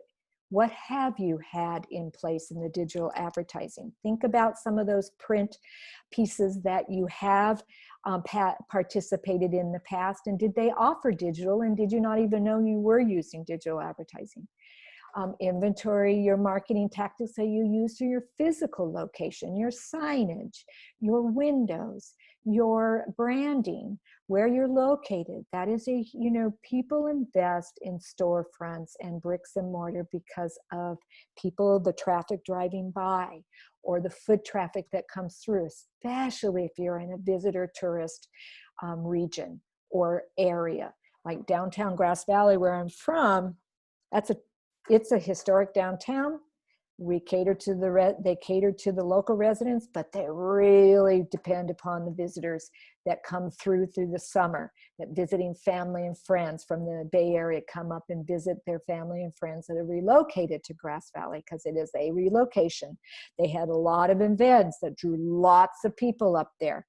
what have you had in place in the digital advertising? Think about some of those print pieces that you have participated in the past, and did they offer digital, and did you not even know you were using digital advertising? Inventory your marketing tactics that you use for your physical location, your signage, your windows, your branding, where you're located. That is you know, people invest in storefronts and bricks and mortar because of people, the traffic driving by, or the foot traffic that comes through, especially if you're in a visitor tourist region or area. Like downtown Grass Valley, where I'm from, it's a historic downtown. We cater to they cater to the local residents, but they really depend upon the visitors. that come through the summer, that visiting family and friends from the Bay Area come up and visit their family and friends that have relocated to Grass Valley, because it is a relocation. They had a lot of events that drew lots of people up there.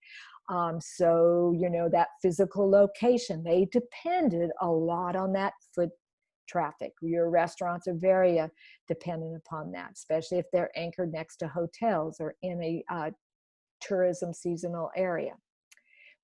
So, you know, that physical location, they depended a lot on that foot traffic. Your restaurants are very dependent upon that, especially if they're anchored next to hotels or in a tourism seasonal area.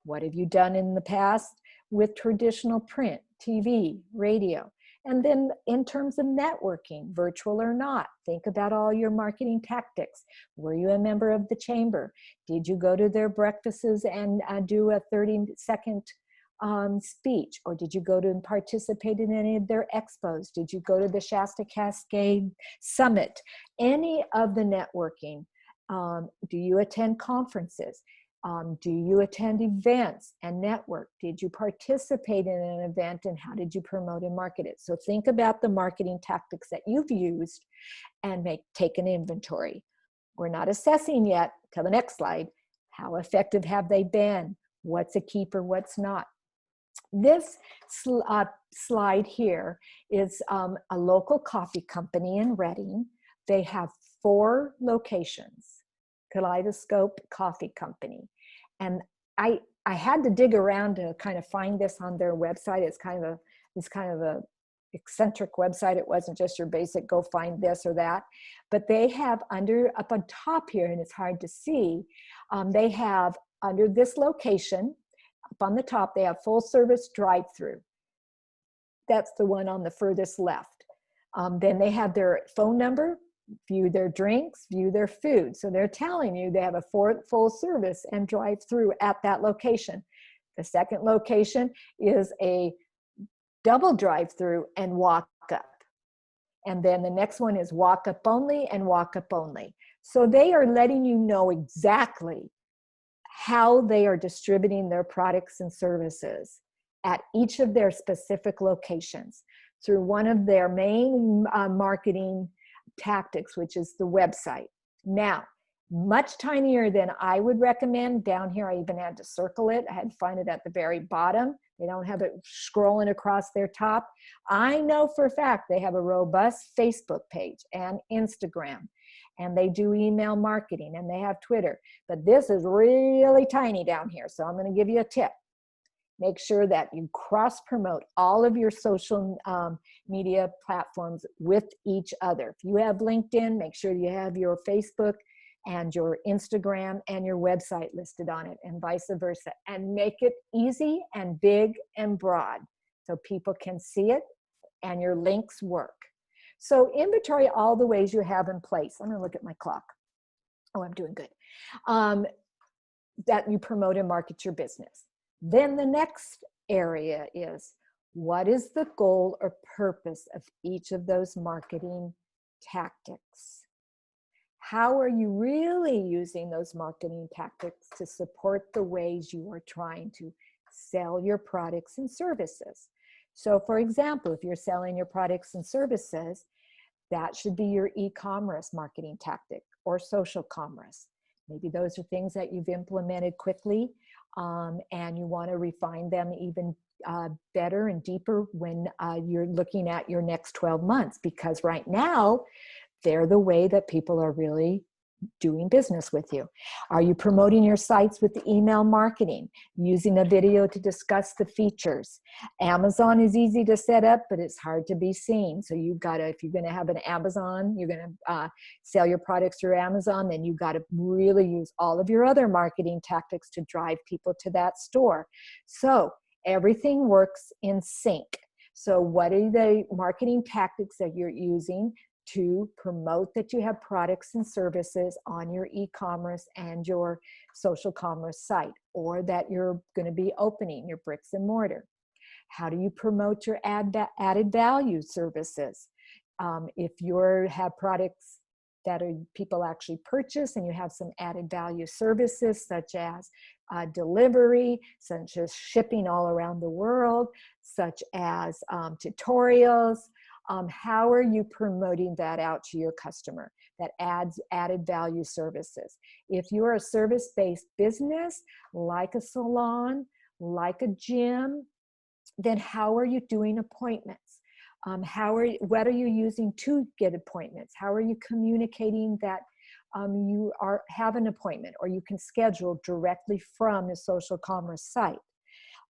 What have you done in the past with traditional print, TV, radio? And then in terms of networking, virtual or not, think about all your marketing tactics. Were you a member of the chamber? Did you go to their breakfasts and do a 30-second speech? Or did you go to and participate in any of their expos? Did you go to the Shasta-Cascade Summit? Any of the networking? Do you attend conferences? Do you attend events and network? Did you participate in an event, and how did you promote and market it? So think about the marketing tactics that you've used and take an inventory. We're not assessing yet, to the next slide. How effective have they been? What's a keeper, what's not? This slide here is a local coffee company in Redding. They have 4 locations. Kaleidoscope Coffee Company. And I had to dig around to kind of find this on their website. It's kind of a eccentric website. It wasn't just your basic go find this or that, but they have up on top here, and it's hard to see, they have under this location up on the top, they have full service drive-through. That's the one on the furthest left. Then they have their phone number, view their drinks, view their food. So they're telling you they have a full service and drive through at that location. The second location is a double drive through and walk up. And then the next one is walk up only and walk up only. So they are letting you know exactly how they are distributing their products and services at each of their specific locations through one of their main marketing tactics, which is the website. Now, much tinier than I would recommend. Down here, I even had to circle it. I had to find it at the very bottom. They don't have it scrolling across their top. I know for a fact they have a robust Facebook page and Instagram, and they do email marketing, and they have Twitter. But this is really tiny down here, so I'm going to give you a tip. Make sure that you cross-promote all of your social media platforms with each other. If you have LinkedIn, make sure you have your Facebook and your Instagram and your website listed on it, and vice versa. And make it easy and big and broad so people can see it and your links work. So inventory all the ways you have in place. I'm going to look at my clock. Oh, I'm doing good. That you promote and market your business. Then the next area is, what is the goal or purpose of each of those marketing tactics? How are you really using those marketing tactics to support the ways you are trying to sell your products and services? So for example, if you're selling your products and services, that should be your e-commerce marketing tactic or social commerce. Maybe those are things that you've implemented quickly, and you want to refine them even better and deeper when you're looking at your next 12 months, because right now they're the way that people are really doing business with you. Are you promoting your sites with the email marketing, using a video to discuss the features? Amazon is easy to set up, but it's hard to be seen. So you've got to, if you're going to have an Amazon, you're going to sell your products through Amazon, then you've got to really use all of your other marketing tactics to drive people to that store. So everything works in sync. So what are the marketing tactics that you're using to promote that you have products and services on your e-commerce and your social commerce site, or that you're going to be opening your bricks and mortar? How do you promote your added value services? If you have products that people actually purchase, and you have some added value services such as delivery, such as shipping all around the world, such as tutorials, How are you promoting that out to your customer? That adds added value services. If you're a service-based business, like a salon, like a gym, then how are you doing appointments? What are you using to get appointments? How are you communicating that have an appointment, or you can schedule directly from the social commerce site?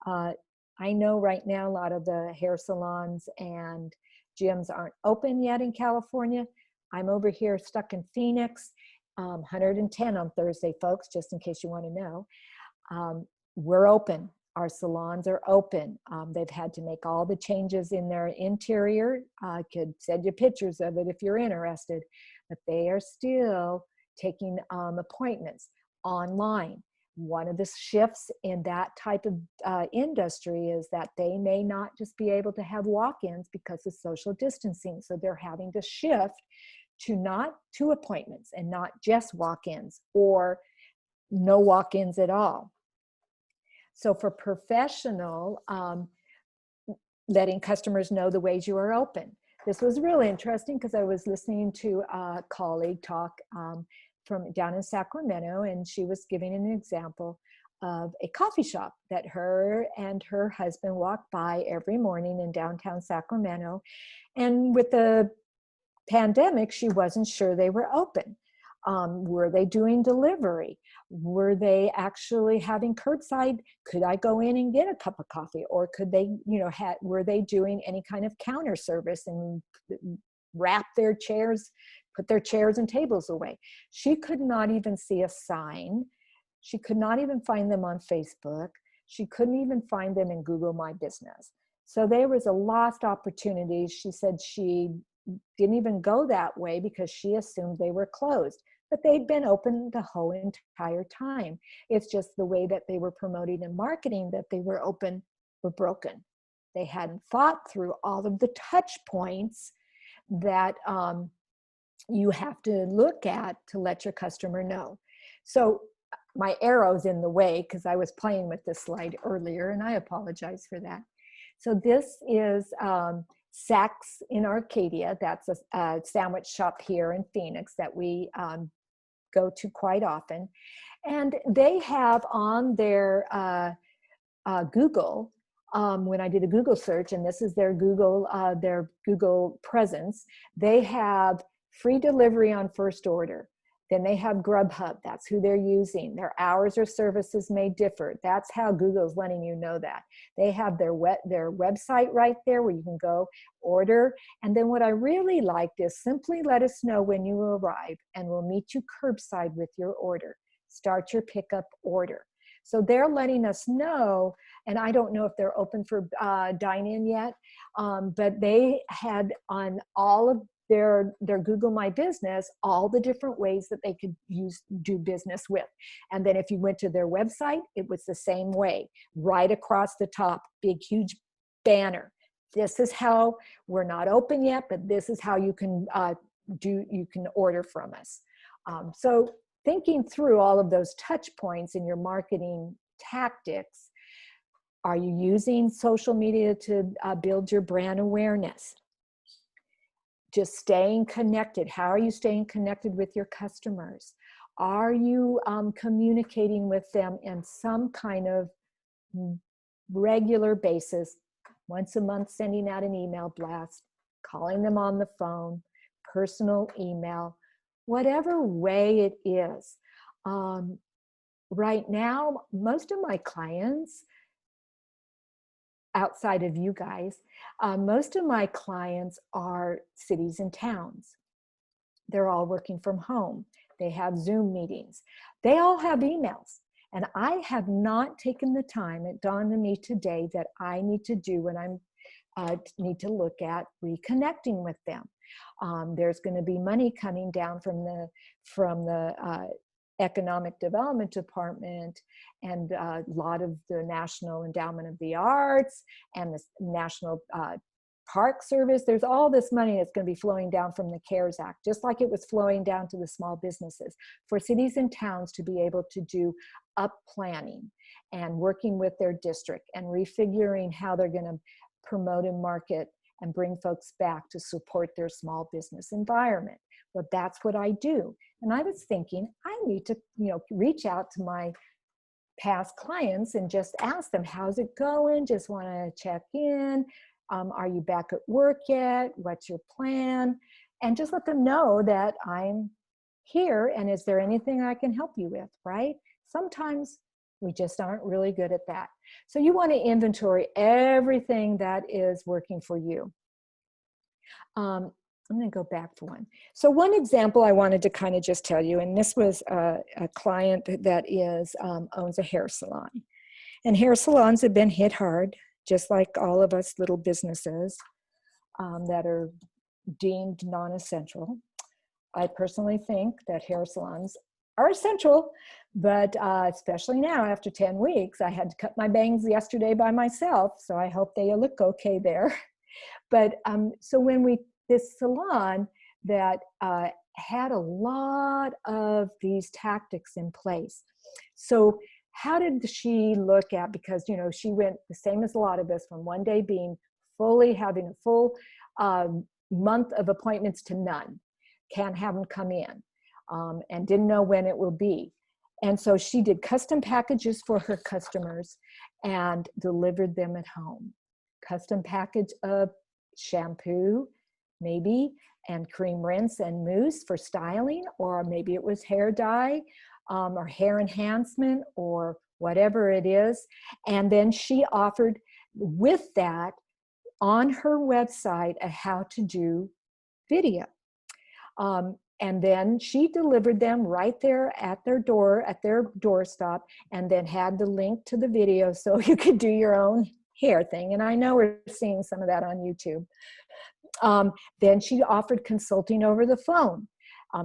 I know right now a lot of the hair salons and gyms aren't open yet in California. I'm over here stuck in Phoenix, 110 on Thursday, folks, just in case you want to know. We're open. Our salons are open. They've had to make all the changes in their interior. I could send you pictures of it if you're interested, but they are still taking appointments online. One of the shifts in that type of industry is that they may not just be able to have walk-ins because of social distancing. So they're having to shift to not to appointments and not just walk-ins, or no walk-ins at all. So for professional, letting customers know the ways you are open. This was really interesting because I was listening to a colleague talk from down in Sacramento, and she was giving an example of a coffee shop that her and her husband walk by every morning in downtown Sacramento. And with the pandemic, she wasn't sure they were open. Were they doing delivery? Were they actually having curbside? Could I go in and get a cup of coffee? Or could they, were they doing any kind of counter service and wrap their chairs, put their chairs and tables away? She could not even see a sign. She could not even find them on Facebook. She couldn't even find them in Google My Business. So there was a lost opportunity. She said she didn't even go that way because she assumed they were closed, but they'd been open the whole entire time. It's just the way that they were promoting and marketing that they were open were broken. They hadn't thought through all of the touch points that you have to look at to let your customer know. So my arrow's in the way because I was playing with this slide earlier, and I apologize for that. So this is Saks in Arcadia. That's a sandwich shop here in Phoenix that we go to quite often. And they have on their Google, when I did a Google search, and this is their Google presence, they have free delivery on first order. Then they have Grubhub. That's who they're using. Their hours or services may differ. That's how Google's letting you know that. They have their website right there where you can go order. And then what I really liked is simply let us know when you arrive and we'll meet you curbside with your order. Start your pickup order. So they're letting us know, and I don't know if they're open for dine-in yet, but they had on all of their Google My Business, all the different ways that they could do business with. And then if you went to their website, it was the same way. Right across the top, big, huge banner. This is how, we're not open yet, but this is how you can order from us. So thinking through all of those touch points in your marketing tactics, are you using social media to build your brand awareness? Just staying connected. How are you staying connected with your customers? Are you communicating with them in some kind of regular basis, once a month sending out an email blast, calling them on the phone, personal email, whatever way it is. Right now, most of my clients, outside of you guys, most of my clients are cities and towns. They're all working from home. They have Zoom meetings. They all have emails. And I have not taken the time, it dawned on me today that I need to do when need to look at reconnecting with them. There's going to be money coming down from the Economic Development Department and a lot of the National Endowment of the Arts and the National Park Service. There's all this money that's going to be flowing down from the CARES Act, just like it was flowing down to the small businesses, for cities and towns to be able to do up planning and working with their district and refiguring how they're going to promote and market and bring folks back to support their small business environment. But that's what I do. And I was thinking, I need to, reach out to my past clients and just ask them, how's it going? Just want to check in. Are you back at work yet? What's your plan? And just let them know that I'm here, and is there anything I can help you with, right? Sometimes we just aren't really good at that. So you want to inventory everything that is working for you. I'm going to go back for one. So one example I wanted to kind of just tell you, and this was a client that owns a hair salon. And hair salons have been hit hard, just like all of us little businesses that are deemed non-essential. I personally think that hair salons are essential, but especially now after 10 weeks, I had to cut my bangs yesterday by myself, so I hope they look okay there. But so this salon that had a lot of these tactics in place. So how did she look at, because, she went the same as a lot of us, from one day being having a full month of appointments to none. Can't have them come in, and didn't know when it will be. And so she did custom packages for her customers and delivered them at home. Custom package of shampoo, maybe, and cream rinse and mousse for styling, or maybe it was hair dye, or hair enhancement, or whatever it is. And then she offered with that on her website a how to do video. And then she delivered them right there at their doorstep, and then had the link to the video so you could do your own hair thing. And I know we're seeing some of that on YouTube. Then she offered consulting over the phone.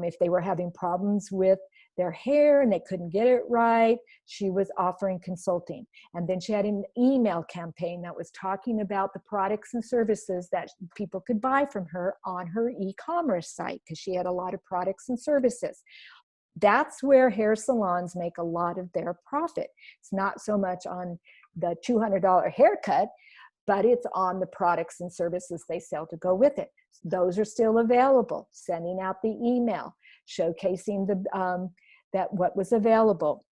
If they were having problems with their hair and they couldn't get it right, she was offering consulting. And then she had an email campaign that was talking about the products and services that people could buy from her on her e-commerce site, because she had a lot of products and services. That's where hair salons make a lot of their profit. It's not so much on the $200 haircut, but it's on the products and services they sell to go with it. Those are still available. Sending out the email, showcasing that what was available.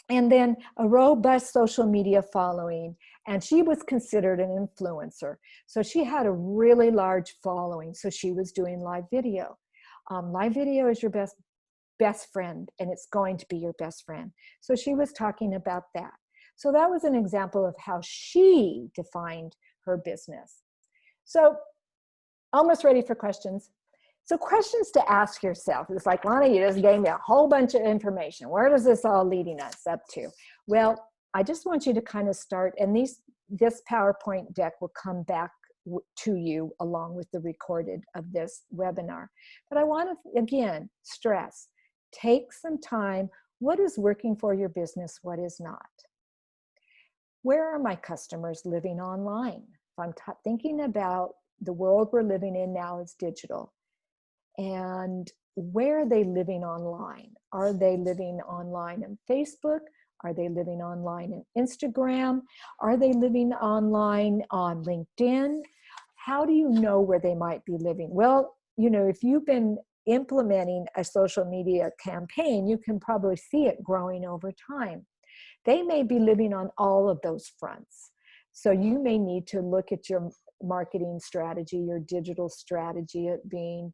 And then a robust social media following. And she was considered an influencer. So she had a really large following. So she was doing live video. Live video is your best friend, and it's going to be your best friend. So she was talking about that. So that was an example of how she defined her business. So almost ready for questions. So questions to ask yourself. It's like, Lani, you just gave me a whole bunch of information. Where does this all leading us up to? Well, I just want you to kind of start, and this PowerPoint deck will come back to you along with the recorded of this webinar. But I want to, again, stress, take some time. What is working for your business? What is not? Where are my customers living online? If I'm thinking about the world we're living in now is digital. And where are they living online? Are they living online in Facebook? Are they living online in Instagram? Are they living online on LinkedIn? How do you know where they might be living? Well, if you've been implementing a social media campaign, you can probably see it growing over time. They may be living on all of those fronts. So you may need to look at your marketing strategy, your digital strategy at being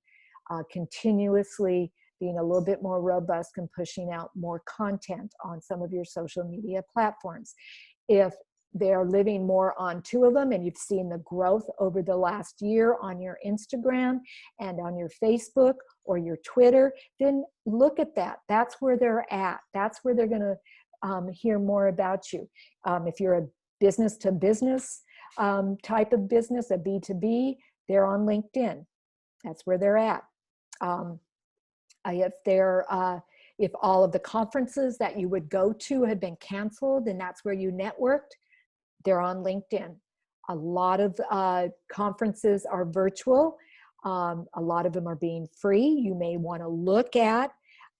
continuously being a little bit more robust and pushing out more content on some of your social media platforms. If they're living more on two of them and you've seen the growth over the last year on your Instagram and on your Facebook or your Twitter, then look at that. That's where they're at. That's where they're going to hear more about you. If you're a business to business type of business, a B2B, they're on LinkedIn. That's where they're at. If all of the conferences that you would go to had been canceled and that's where you networked, they're on LinkedIn. A lot of conferences are virtual. A lot of them are being free. You may want to look at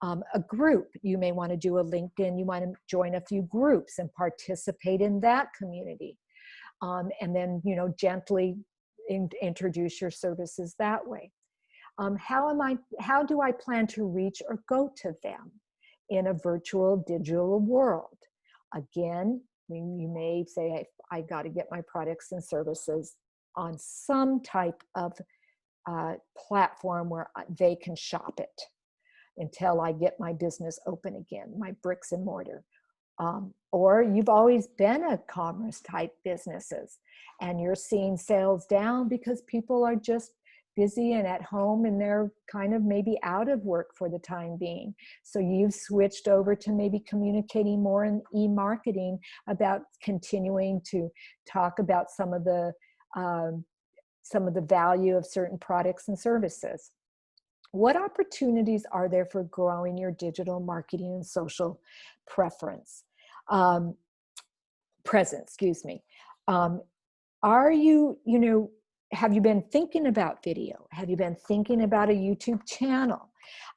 a group. You may want to do a LinkedIn. You want to join a few groups and participate in that community. And then, gently introduce your services that way. How do I plan to reach or go to them in a virtual digital world? Again, you may say, hey, I got to get my products and services on some type of platform where they can shop it until I get my business open again, my bricks and mortar. Or you've always been a commerce type businesses and you're seeing sales down because people are just busy and at home and they're kind of maybe out of work for the time being. So you've switched over to maybe communicating more in e-marketing about continuing to talk about some of the value of certain products and services. What opportunities are there for growing your digital marketing and social presence? Are you, have you been thinking about video? Have you been thinking about a YouTube channel?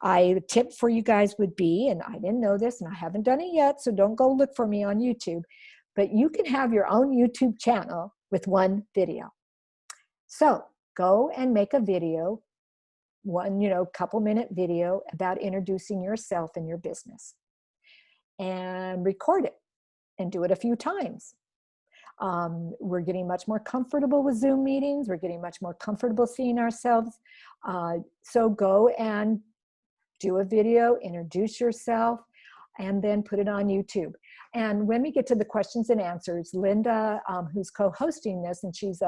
A tip for you guys would be, and I didn't know this and I haven't done it yet, so don't go look for me on YouTube, but you can have your own YouTube channel with one video. So go and make a video, one, couple minute video about introducing yourself and your business, and record it and do it a few times. We're getting much more comfortable with Zoom meetings. We're getting much more comfortable seeing ourselves. So go and do a video, introduce yourself, and then put it on YouTube. And when we get to the questions and answers, Linda, who's co-hosting this, and she's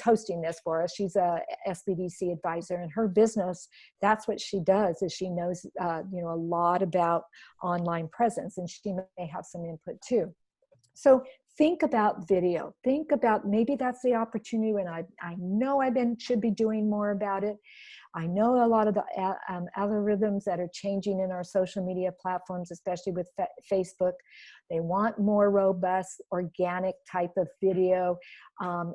hosting this for us. She's a SBDC advisor, and her business, that's what she does, is she knows, a lot about online presence, and she may have some input too. So think about video. Think about, maybe that's the opportunity, and I know should be doing more about it. I know a lot of the algorithms that are changing in our social media platforms, especially with Facebook, they want more robust, organic type of video,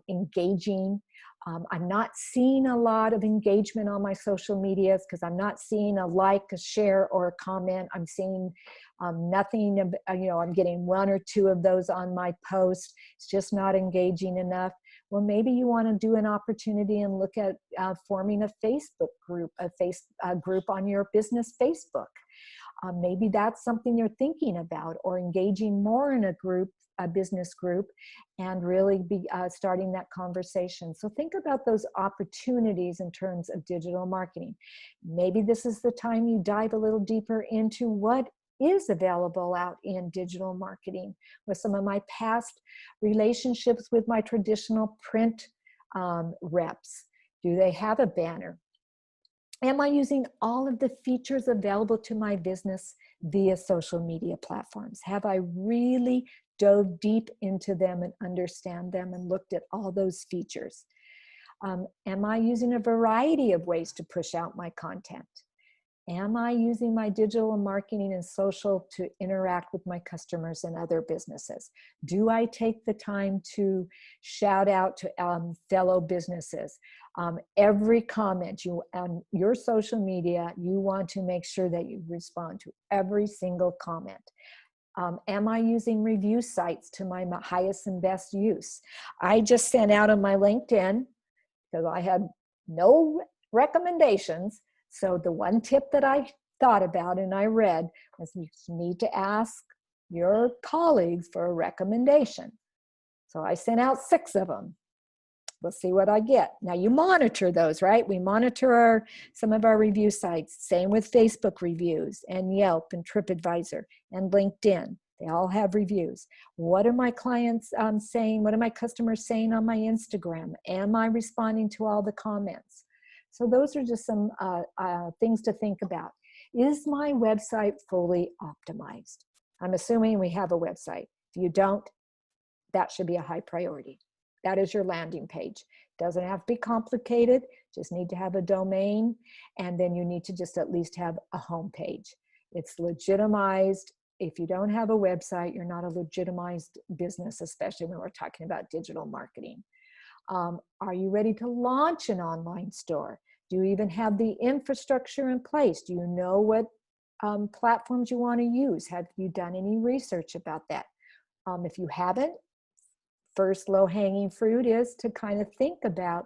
engaging. I'm not seeing a lot of engagement on my social medias because I'm not seeing a like, a share, or a comment. I'm seeing nothing, I'm getting one or two of those on my post. It's just not engaging enough. Well, maybe you want to do an opportunity and look at forming a Facebook group, a group on your business Facebook. Maybe that's something you're thinking about, or engaging more in a business group, and really be starting that conversation. So think about those opportunities in terms of digital marketing. Maybe this is the time you dive a little deeper into what is available out in digital marketing. With some of my past relationships with my traditional print reps, do they have a banner? Am I using all of the features available to my business via social media platforms? Have I really dove deep into them and understand them and looked at all those features? Am I using a variety of ways to push out my content? Am I using my digital marketing and social to interact with my customers and other businesses? Do I take the time to shout out to fellow businesses? Every comment on your social media, you want to make sure that you respond to every single comment. Am I using review sites to my highest and best use? I just sent out on my LinkedIn, because I had no recommendations. So the one tip that I thought about and I read was, you need to ask your colleagues for a recommendation. So I sent out 6 of them. We'll see what I get. Now you monitor those, right? We monitor some of our review sites. Same with Facebook reviews and Yelp and TripAdvisor and LinkedIn. They all have reviews. What are my clients saying? What are my customers saying on my Instagram? Am I responding to all the comments? So those are just some things to think about. Is my website fully optimized? I'm assuming we have a website. If you don't, that should be a high priority. That is your landing page. Doesn't have to be complicated, just need to have a domain, and then you need to just at least have a home page. It's legitimized. If you don't have a website, you're not a legitimized business, especially when we're talking about digital marketing. Are you ready to launch an online store? Do you even have the infrastructure in place? Do you know what platforms you want to use? Have you done any research about that? If you haven't, first low-hanging fruit is to kind of think about,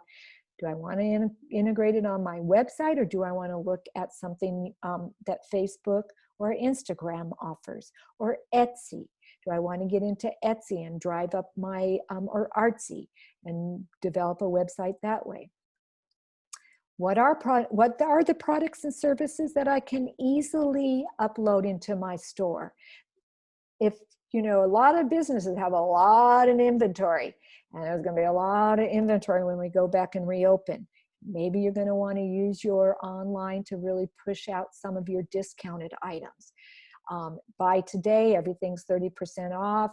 do I want to integrate it on my website, or do I want to look at something that Facebook or Instagram offers, or Etsy? Do I want to get into Etsy and drive up my, or Artsy and develop a website that way? What are the products and services that I can easily upload into my store? If, you know, a lot of businesses have a lot of inventory, and there's going to be a lot of inventory when we go back and reopen. Maybe you're going to want to use your online to really push out some of your discounted items. Buy today, everything's 30% off.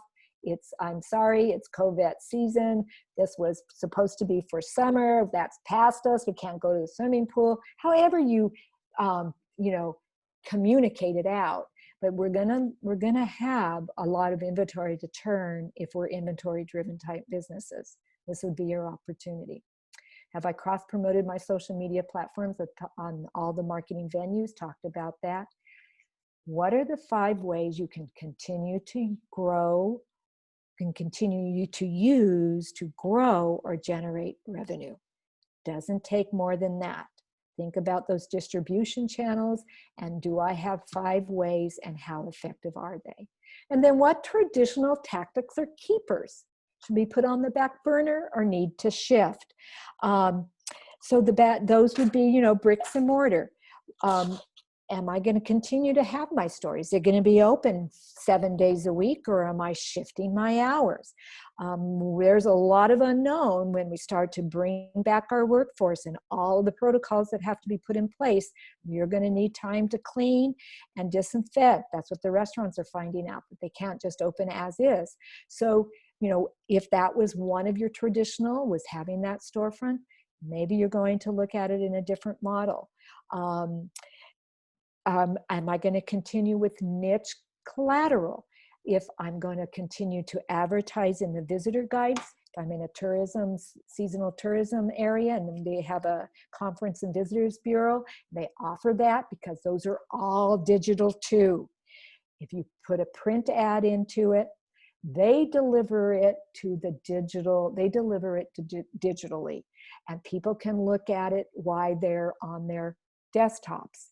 I'm sorry, it's COVID season. This was supposed to be for summer. That's past us. We can't go to the swimming pool. However you, you know, communicate it out. But we're gonna have a lot of inventory to turn if we're inventory-driven type businesses. This would be your opportunity. Have I cross-promoted my social media platforms on all the marketing venues? Talked about that. What are the 5 ways you can continue to grow, can continue to use to grow or generate revenue? Doesn't take more than that. Think about those distribution channels, and do I have 5 ways, and how effective are they? And then what traditional tactics are keepers? Should be put on the back burner or need to shift? So those would be, you know, bricks and mortar. Am I going to continue to have my store? Is it going to be open 7 days a week, or am I shifting my hours? There's a lot of unknown when we start to bring back our workforce and all of the protocols that have to be put in place. You're going to need time to clean and disinfect. That's what the restaurants are finding out, that they can't just open as is. So, you know, if that was one of your traditional, was having that storefront, maybe you're going to look at it in a different model. Am I going to continue with niche collateral? If I'm going to continue to advertise in the visitor guides, if I'm in a seasonal tourism area and they have a conference and visitors bureau, they offer that because those are all digital too. If you put a print ad into it, they deliver it to digitally, and people can look at it while they're on their desktops.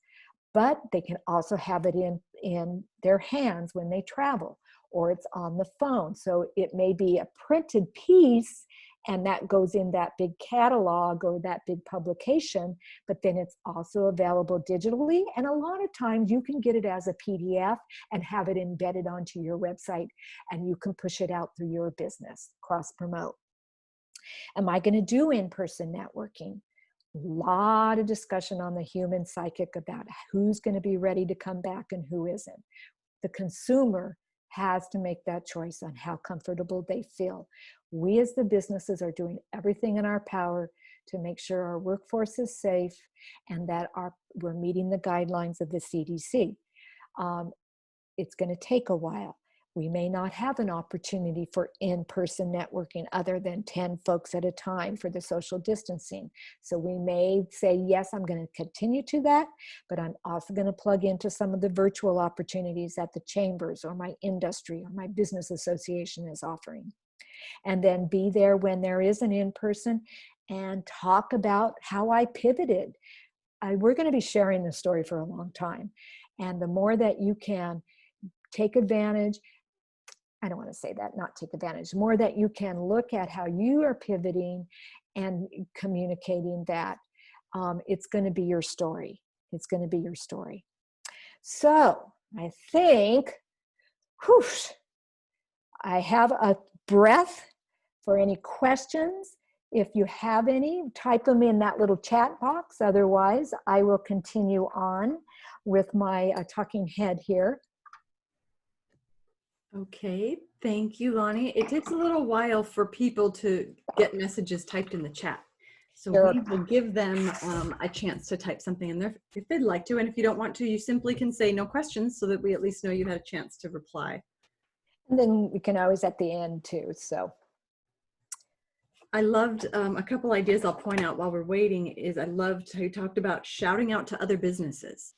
But they can also have it in their hands when they travel, or it's on the phone. So it may be a printed piece, and that goes in that big catalog or that big publication, but then it's also available digitally. And a lot of times you can get it as a PDF and have it embedded onto your website, and you can push it out through your business, cross-promote. Am I going to do in-person networking? A lot of discussion on the human psychic about who's going to be ready to come back and who isn't. The consumer has to make that choice on how comfortable they feel. We as the businesses are doing everything in our power to make sure our workforce is safe and that we're meeting the guidelines of the CDC. It's going to take a while. We may not have an opportunity for in-person networking other than 10 folks at a time for the social distancing. So we may say, yes, I'm going to continue to that, but I'm also going to plug into some of the virtual opportunities that the chambers or my industry or my business association is offering. And then be there when there is an in-person and talk about how I pivoted. We're going to be sharing this story for a long time. And the more that you can take advantage, I don't want to say that, not take advantage, more that you can look at how you are pivoting and communicating that, it's going to be your story. It's going to be your story. So I think, whoosh, I have a breath for any questions. If you have any, type them in that little chat box. Otherwise, I will continue on with my talking head here. Okay, thank you, Lani. It takes a little while for people to get messages typed in the chat. So Sure. we will give them a chance to type something in there if they'd like to. And if you don't want to, you simply can say no questions so that we at least know you had a chance to reply. And then we can always at the end too, so. I loved a couple ideas I'll point out while we're waiting is I loved how you talked about shouting out to other businesses.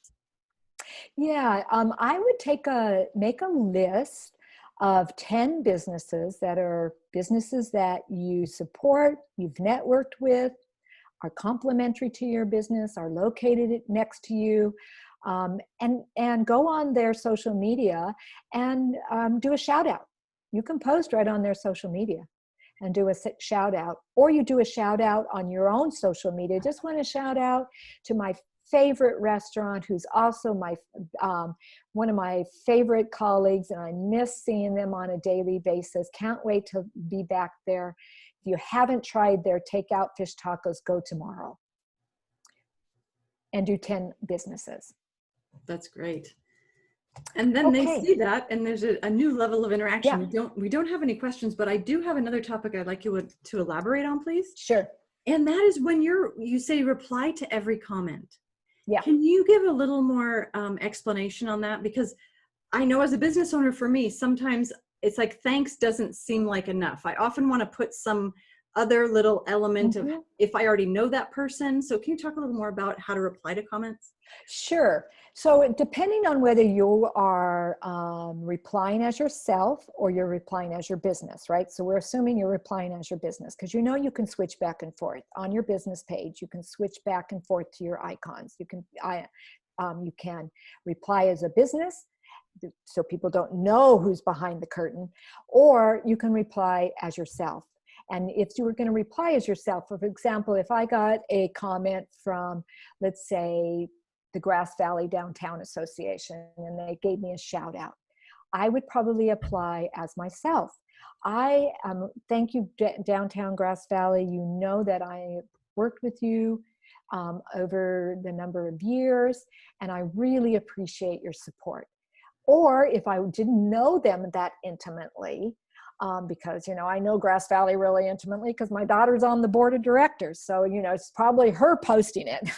Yeah, I would make a list of 10 businesses that are businesses that you support, you've networked with, are complementary to your business, are located next to you, and go on their social media and do a shout out. You can post right on their social media and do a shout out, or you do a shout out on your own social media. Just want to shout out to my favorite restaurant, who's also my one of my favorite colleagues, and I miss seeing them on a daily basis. Can't wait to be back there. If you haven't tried their takeout fish tacos, go tomorrow. And do 10 businesses. That's great. And then they see that, and there's a new level of interaction. Yeah. We don't have any questions, but I do have another topic I'd like you to elaborate on, please. Sure. And that is when you say reply to every comment. Yeah. Can you give a little more explanation on that? Because I know as a business owner, for me, sometimes it's like thanks doesn't seem like enough. I often want to put some other little element of if I already know that person. So can you talk a little more about how to reply to comments? Sure. So depending on whether you are replying as yourself or you're replying as your business, right? So we're assuming you're replying as your business, because you can switch back and forth on your business page. You can switch back and forth to your icons. You can reply as a business, so people don't know who's behind the curtain, or you can reply as yourself. And if you were going to reply as yourself, for example, if I got a comment from, let's say, the Grass Valley Downtown Association, and they gave me a shout out, I would probably apply as myself. Thank you, Downtown Grass Valley. You know that I worked with you over the number of years, and I really appreciate your support. Or if I didn't know them that intimately, because, I know Grass Valley really intimately because my daughter's on the board of directors. So, it's probably her posting it.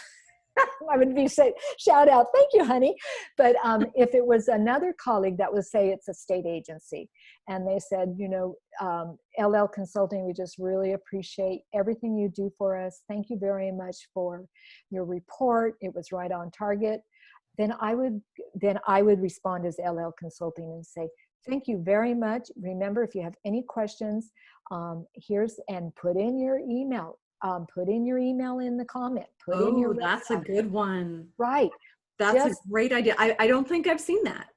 I would be say, shout out, thank you, honey. But if it was another colleague that would say it's a state agency, and they said, LL Consulting, we just really appreciate everything you do for us. Thank you very much for your report. It was right on target. Then I would respond as LL Consulting and say, thank you very much. Remember, if you have any questions, and put in your email. Put in your email in the comment. That's a good one. Right. That's a great idea. I don't think I've seen that.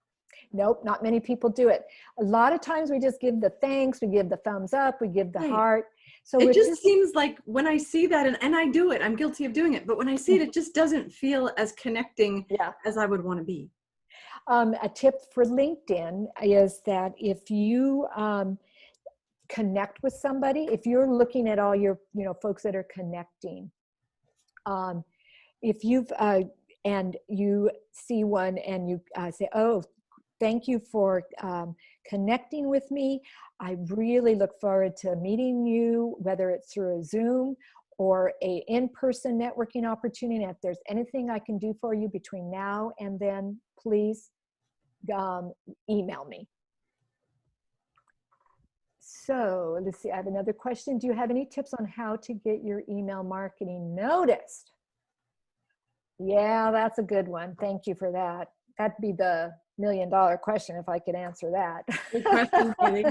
Nope, not many people do it. A lot of times we just give the thanks, we give the thumbs up, we give the heart. So it just seems like when I see that, and I do it, I'm guilty of doing it, but when I see it, it just doesn't feel as connecting as I would want to be. A tip for LinkedIn is that if you connect with somebody, if you're looking at all your folks that are connecting, if you've and you see one and you say, oh, thank you for connecting with me. I really look forward to meeting you, whether it's through a Zoom or a in-person networking opportunity. And if there's anything I can do for you between now and then, please email me. So let's see, I have another question. Do you have any tips on how to get your email marketing noticed? Yeah, that's a good one. Thank you for that. That'd be the $1 million question if I could answer that. Good question, Haley.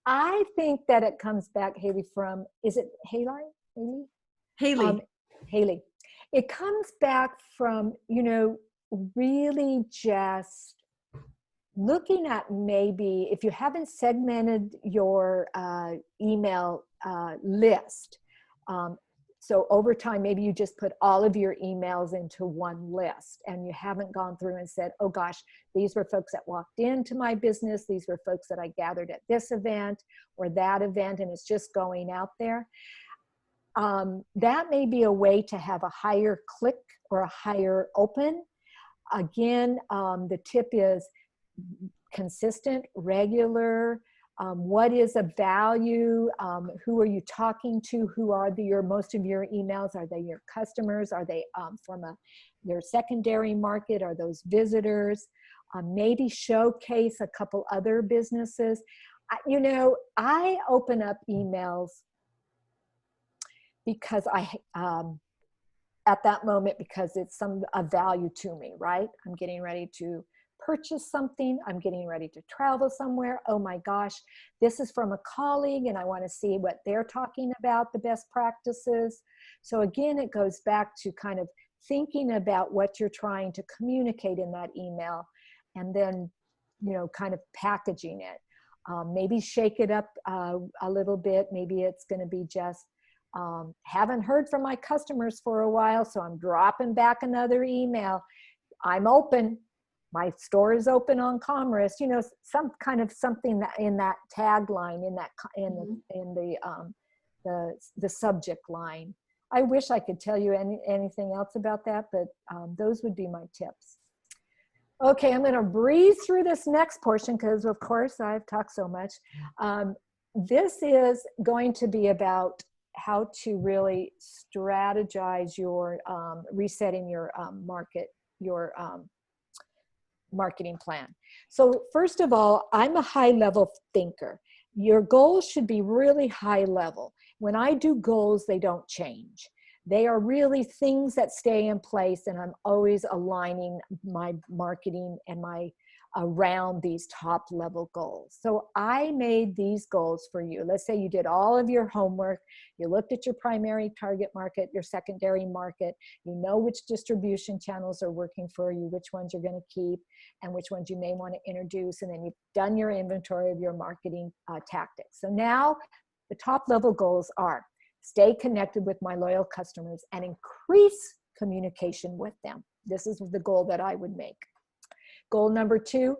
I think that it comes back, Haley, from, is it Haley? Haley. Haley. It comes back from, really just looking at maybe if you haven't segmented your email list. So over time, maybe you just put all of your emails into one list and you haven't gone through and said, oh gosh, these were folks that walked into my business. These were folks that I gathered at this event or that event, and it's just going out there. That may be a way to have a higher click or a higher open. Again, the tip is consistent, regular. What is a value? Who are you talking to? Who are most of your emails? Are they your customers? Are they from your secondary market? Are those visitors? Maybe showcase a couple other businesses. I open up emails because at that moment, because it's a value to me, right? I'm getting ready to purchase something. I'm getting ready to travel somewhere. Oh my gosh, this is from a colleague and I want to see what they're talking about, the best practices. So again, it goes back to kind of thinking about what you're trying to communicate in that email, and then, you know, kind of packaging it. Maybe shake it up a little bit. Maybe it's going to be just, haven't heard from my customers for a while, so I'm dropping back another email. I'm open. My store is open on Commerce. You know, some kind of something that in that tagline, in that the subject line. I wish I could tell you anything else about that, but those would be my tips. Okay, I'm going to breeze through this next portion because, of course, I've talked so much. This is going to be about how to really strategize your resetting your marketing plan. So first of all, I'm a high-level thinker. Your goals should be really high level. When I do goals, they don't change. They are really things that stay in place, and I'm always aligning my marketing and my around these top level goals. So I made these goals for you. Let's say you did all of your homework, you looked at your primary target market, your secondary market, you know which distribution channels are working for you, which ones you're going to keep, and which ones you may want to introduce, and then you've done your inventory of your marketing tactics. So now the top level goals are: stay connected with my loyal customers and increase communication with them. This is the goal that I would make. Goal number 2,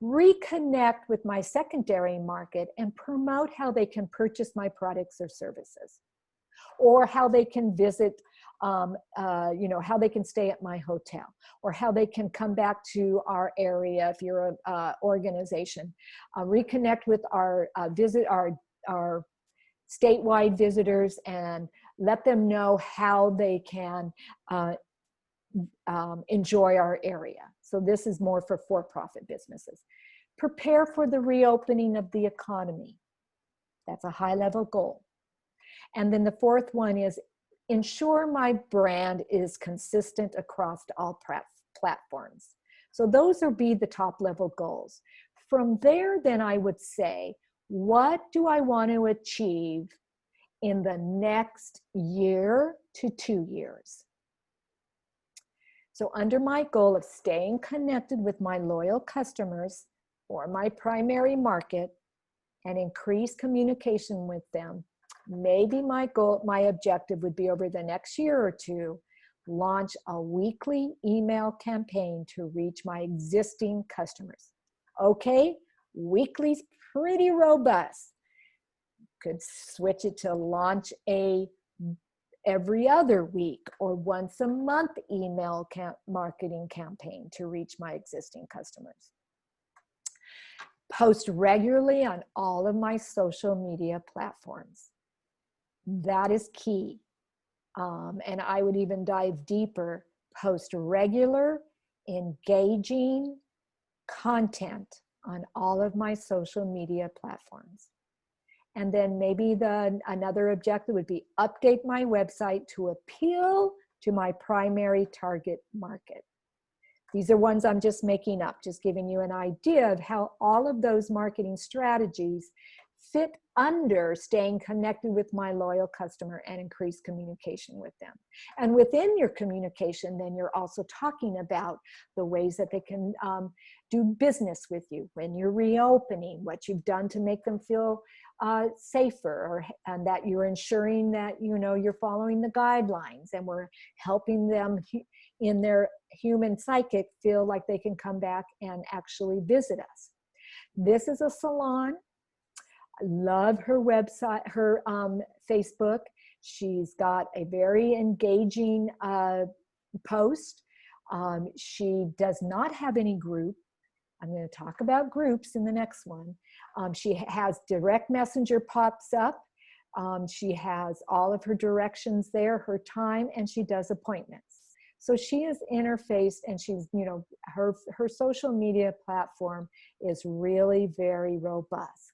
reconnect with my secondary market and promote how they can purchase my products or services, or how they can visit, how they can stay at my hotel, or how they can come back to our area if you're an organization. Reconnect with our statewide visitors and let them know how they can enjoy our area. So this is more for-profit businesses. Prepare for the reopening of the economy. That's a high-level goal. And then the 4th one is ensure my brand is consistent across all platforms. So those would be the top-level goals. From there, then I would say, what do I want to achieve in the next year to 2 years? So under my goal of staying connected with my loyal customers or my primary market and increase communication with them, maybe my objective would be over the next year or 2, launch a weekly email campaign to reach my existing customers. Okay, weekly's pretty robust. Could switch it to launch a every other week or once a month email marketing campaign to reach my existing customers. Post regularly on all of my social media platforms. That is key. And I would even dive deeper. Post regular, engaging content on all of my social media platforms. And then maybe another objective would be update my website to appeal to my primary target market. These are ones I'm just making up, just giving you an idea of how all of those marketing strategies fit under staying connected with my loyal customer and increase communication with them. And within your communication, then you're also talking about the ways that they can do business with you when you're reopening, what you've done to make them feel safer, and that you're ensuring that you're following the guidelines, and we're helping them in their human psychic feel like they can come back and actually visit us. This is a salon. I love her website, her Facebook. She's got a very engaging post. She does not have any group. I'm going to talk about groups in the next one. She has direct messenger pops up. She has all of her directions there, her time, and she does appointments. So she is interfaced, and she's, her social media platform is really very robust.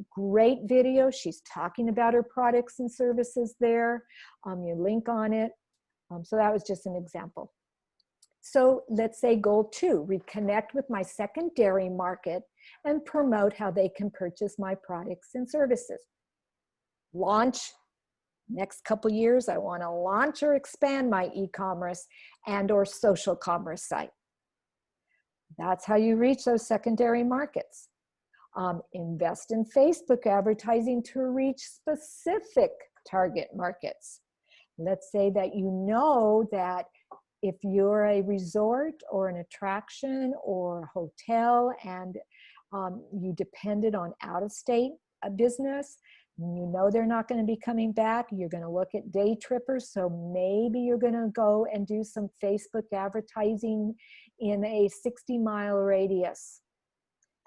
Great video. She's talking about her products and services there. You link on it. So that was just an example. So let's say goal 2, reconnect with my secondary market and promote how they can purchase my products and services. Launch, next couple years, I want to launch or expand my e-commerce and or social commerce site. That's how you reach those secondary markets. Invest in Facebook advertising to reach specific target markets. Let's say that you know that if you're a resort or an attraction or a hotel and you depended on out-of-state business, you know they're not going to be coming back, you're going to look at day trippers, so maybe you're going to go and do some Facebook advertising in a 60-mile radius.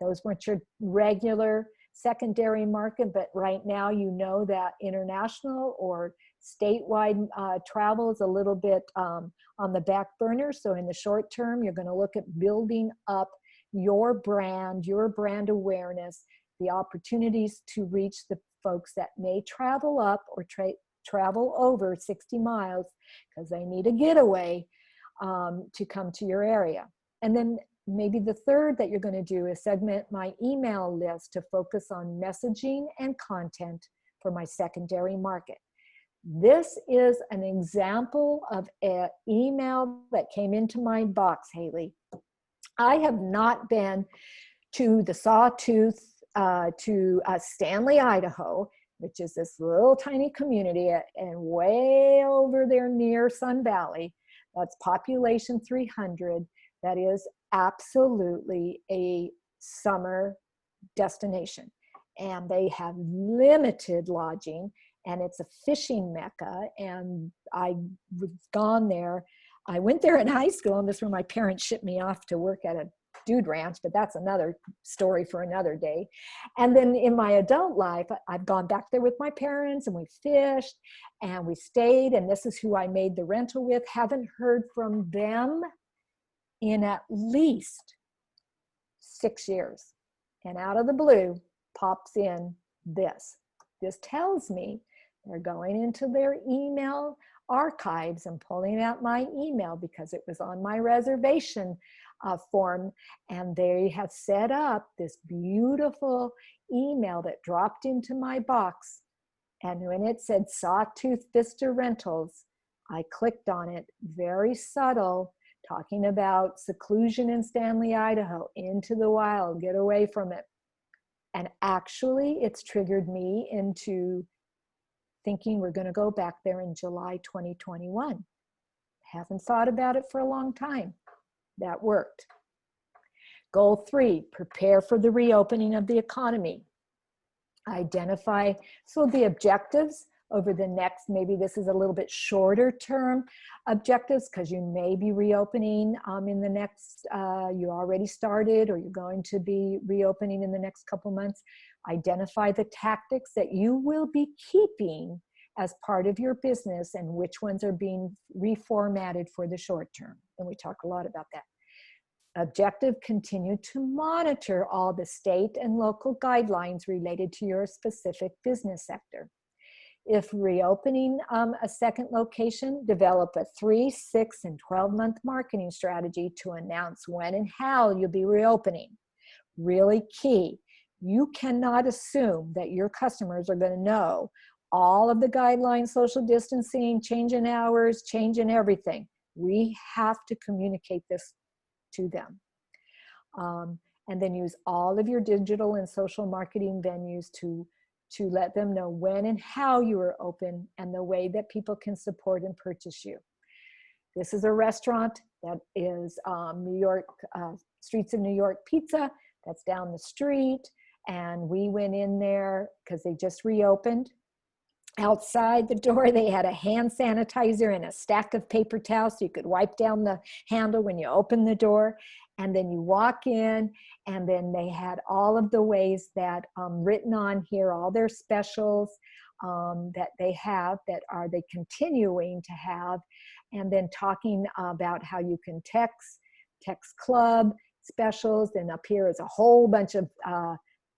Those weren't your regular secondary market, but right now you know that international or statewide travel is a little bit on the back burner. So in the short term, you're going to look at building up your brand awareness, the opportunities to reach the folks that may travel up or travel over 60 miles because they need a getaway to come to your area. And then maybe the third that you're going to do is segment my email list to focus on messaging and content for my secondary market. This is an example of an email that came into my box, Haley. I have not been to the Sawtooth, to Stanley, Idaho, which is this little tiny community and way over there near Sun Valley. That's population 300. That is absolutely a summer destination. And they have limited lodging, and it's a fishing mecca. And I've gone there. I went there in high school, and this is where my parents shipped me off to work at a dude ranch, but that's another story for another day. And then in my adult life, I've gone back there with my parents, and we fished and we stayed, and this is who I made the rental with. Haven't heard from them in at least 6 years. And out of the blue pops in this. This tells me they're going into their email archives and pulling out my email because it was on my reservation form, and they have set up this beautiful email that dropped into my box. And when it said Sawtooth Vista Rentals, I clicked on it, very subtle, talking about seclusion in Stanley, Idaho, into the wild, get away from it. And actually, it's triggered me into thinking we're going to go back there in July 2021. Haven't thought about it for a long time. That worked. Goal 3, prepare for the reopening of the economy. Identify, so the objectives over the next, maybe this is a little bit shorter term objectives because you may be reopening in the next, you already started or you're going to be reopening in the next couple months. Identify the tactics that you will be keeping as part of your business and which ones are being reformatted for the short term. And we talk a lot about that. Objective, continue to monitor all the state and local guidelines related to your specific business sector. If reopening a second location, develop a 3, 6, and 12-month marketing strategy to announce when and how you'll be reopening. Really key. You cannot assume that your customers are going to know all of the guidelines, social distancing, change in hours, change in everything. We have to communicate this to them. And then use all of your digital and social marketing venues to let them know when and how you are open and the way that people can support and purchase you. This is a restaurant that is New York, Streets of New York Pizza, that's down the street. And we went in there because they just reopened. Outside the door, they had a hand sanitizer and a stack of paper towels so you could wipe down the handle when you open the door. And then you walk in, and then they had all of the ways that written on here, all their specials that they have, that are they continuing to have, and then talking about how you can text club specials. And up here is a whole bunch of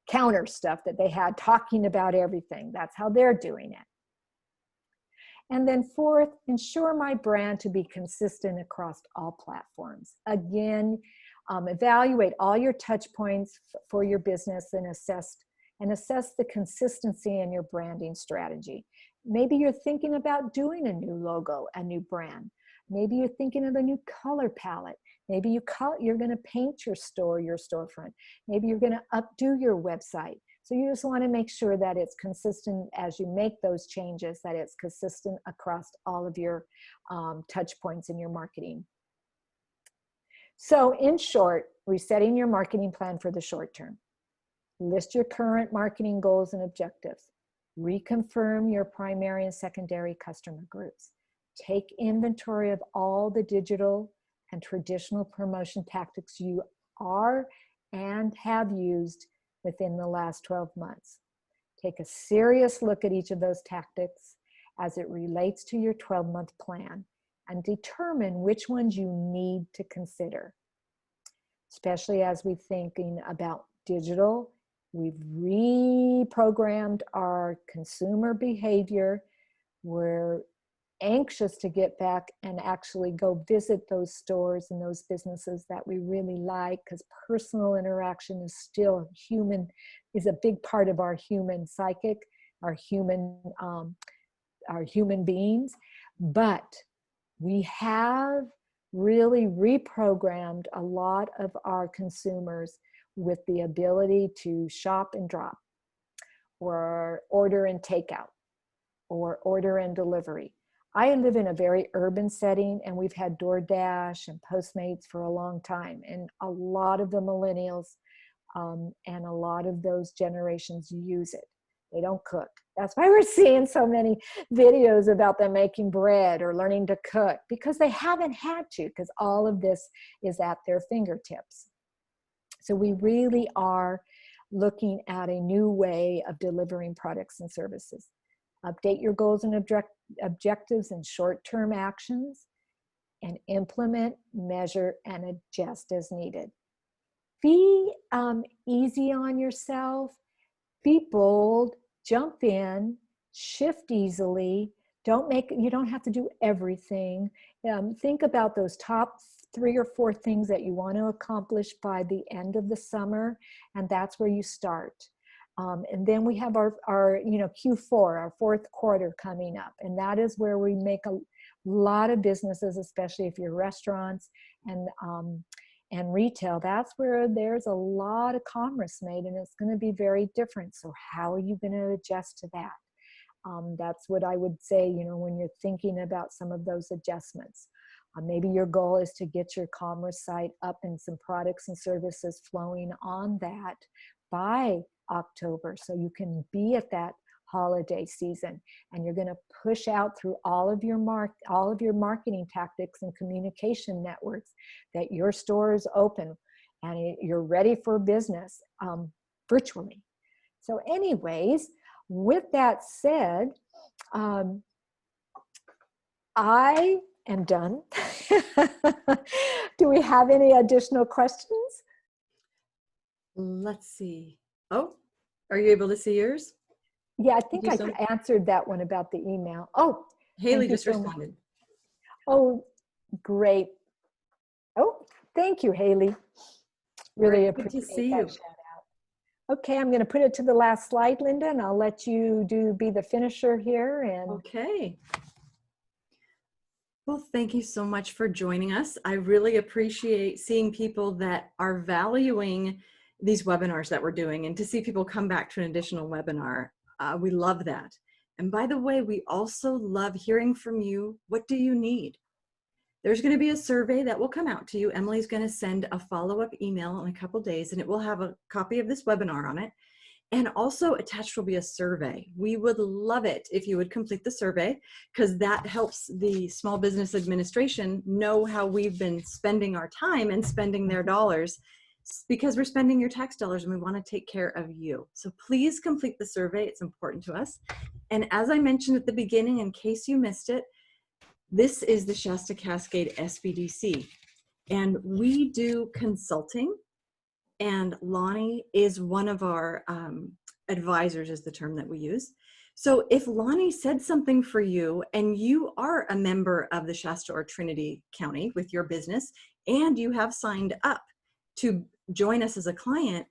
counter stuff that they had talking about everything. That's how they're doing it. And then fourth, ensure my brand to be consistent across all platforms. Again, evaluate all your touch points for your business and assess the consistency in your branding strategy. Maybe you're thinking about doing a new logo, a new brand. Maybe you're thinking of a new color palette. Maybe you're going to paint your storefront. Maybe you're going to updo your website. So you just want to make sure that it's consistent as you make those changes, that it's consistent across all of your touch points in your marketing. So in short, resetting your marketing plan for the short term. List your current marketing goals and objectives. Reconfirm your primary and secondary customer groups. Take inventory of all the digital and traditional promotion tactics you are and have used within the last 12 months. Take a serious look at each of those tactics as it relates to your 12-month plan and determine which ones you need to consider. Especially as we're thinking about digital, we've reprogrammed our consumer behavior. We're anxious to get back and actually go visit those stores and those businesses that we really like, because personal interaction is still is a big part of our human psychic, our human beings. But we have really reprogrammed a lot of our consumers with the ability to shop and drop, or order and takeout, or order and delivery. I live in a very urban setting, and we've had DoorDash and Postmates for a long time. And a lot of the millennials and a lot of those generations use it. They don't cook. That's why we're seeing so many videos about them making bread or learning to cook, because they haven't had to, because all of this is at their fingertips. So we really are looking at a new way of delivering products and services. Update your goals and objectives and short-term actions, and implement, measure, and adjust as needed. Be easy on yourself. Be bold. Jump in. Shift easily. You don't have to do everything. Think about those top 3 or 4 things that you want to accomplish by the end of the summer, and that's where you start. And then we have our Q4, our fourth quarter coming up. And that is where we make a lot of businesses, especially if you're restaurants and retail. That's where there's a lot of commerce made, and it's going to be very different. So how are you going to adjust to that? That's what I would say, when you're thinking about some of those adjustments. Maybe your goal is to get your commerce site up and some products and services flowing on that by October, so you can be at that holiday season, and you're going to push out through all of your marketing tactics and communication networks that your store is open and you're ready for business virtually. So anyways, with that said, I am done. Do we have any additional questions? Let's see. Oh, are you able to see yours? Yeah, I think I answered that one about the email. Oh, Haley just responded. Oh, great. Oh, thank you, Haley. Really appreciate to see that you. shout out. Okay, I'm going to put it to the last slide, Linda, and I'll let you be the finisher here. And okay. Well, thank you so much for joining us. I really appreciate seeing people that are valuing these webinars that we're doing, and to see people come back to an additional webinar. We love that. And by the way, we also love hearing from you. What do you need? There's going to be a survey that will come out to you. Emily's going to send a follow-up email in a couple days, and it will have a copy of this webinar on it. And also attached will be a survey. We would love it if you would complete the survey, because that helps the Small Business Administration know how we've been spending our time and spending their dollars, because we're spending your tax dollars and we want to take care of you. So please complete the survey. It's important to us. And as I mentioned at the beginning, in case you missed it, this is the Shasta-Cascade SBDC. And we do consulting. And Lani is one of our advisors, is the term that we use. So if Lani said something for you and you are a member of the Shasta or Trinity County with your business and you have signed up to join us as a client,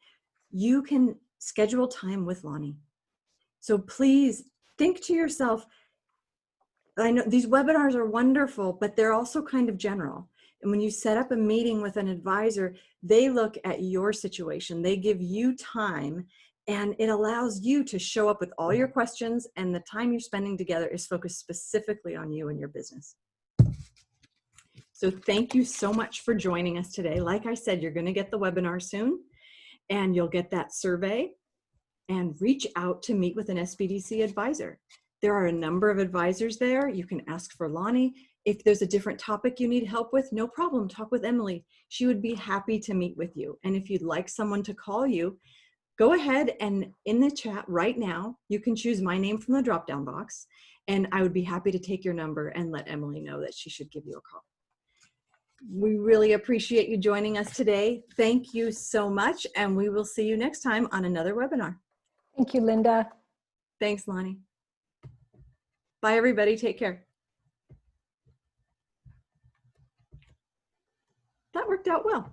you can schedule time with Lani. So please think to yourself, I know these webinars are wonderful, but they're also kind of general. And when you set up a meeting with an advisor, they look at your situation. They give you time, and it allows you to show up with all your questions, and the time you're spending together is focused specifically on you and your business. So thank you so much for joining us today. Like I said, you're going to get the webinar soon, and you'll get that survey, and reach out to meet with an SBDC advisor. There are a number of advisors there. You can ask for Lani. If there's a different topic you need help with, no problem, talk with Emily. She would be happy to meet with you. And if you'd like someone to call you, go ahead and in the chat right now, you can choose my name from the drop-down box, and I would be happy to take your number and let Emily know that she should give you a call. We really appreciate you joining us today. Thank you so much, and we will see you next time on another webinar. Thank you, Linda. Thanks, Lani. Bye, everybody. Take care. That worked out well.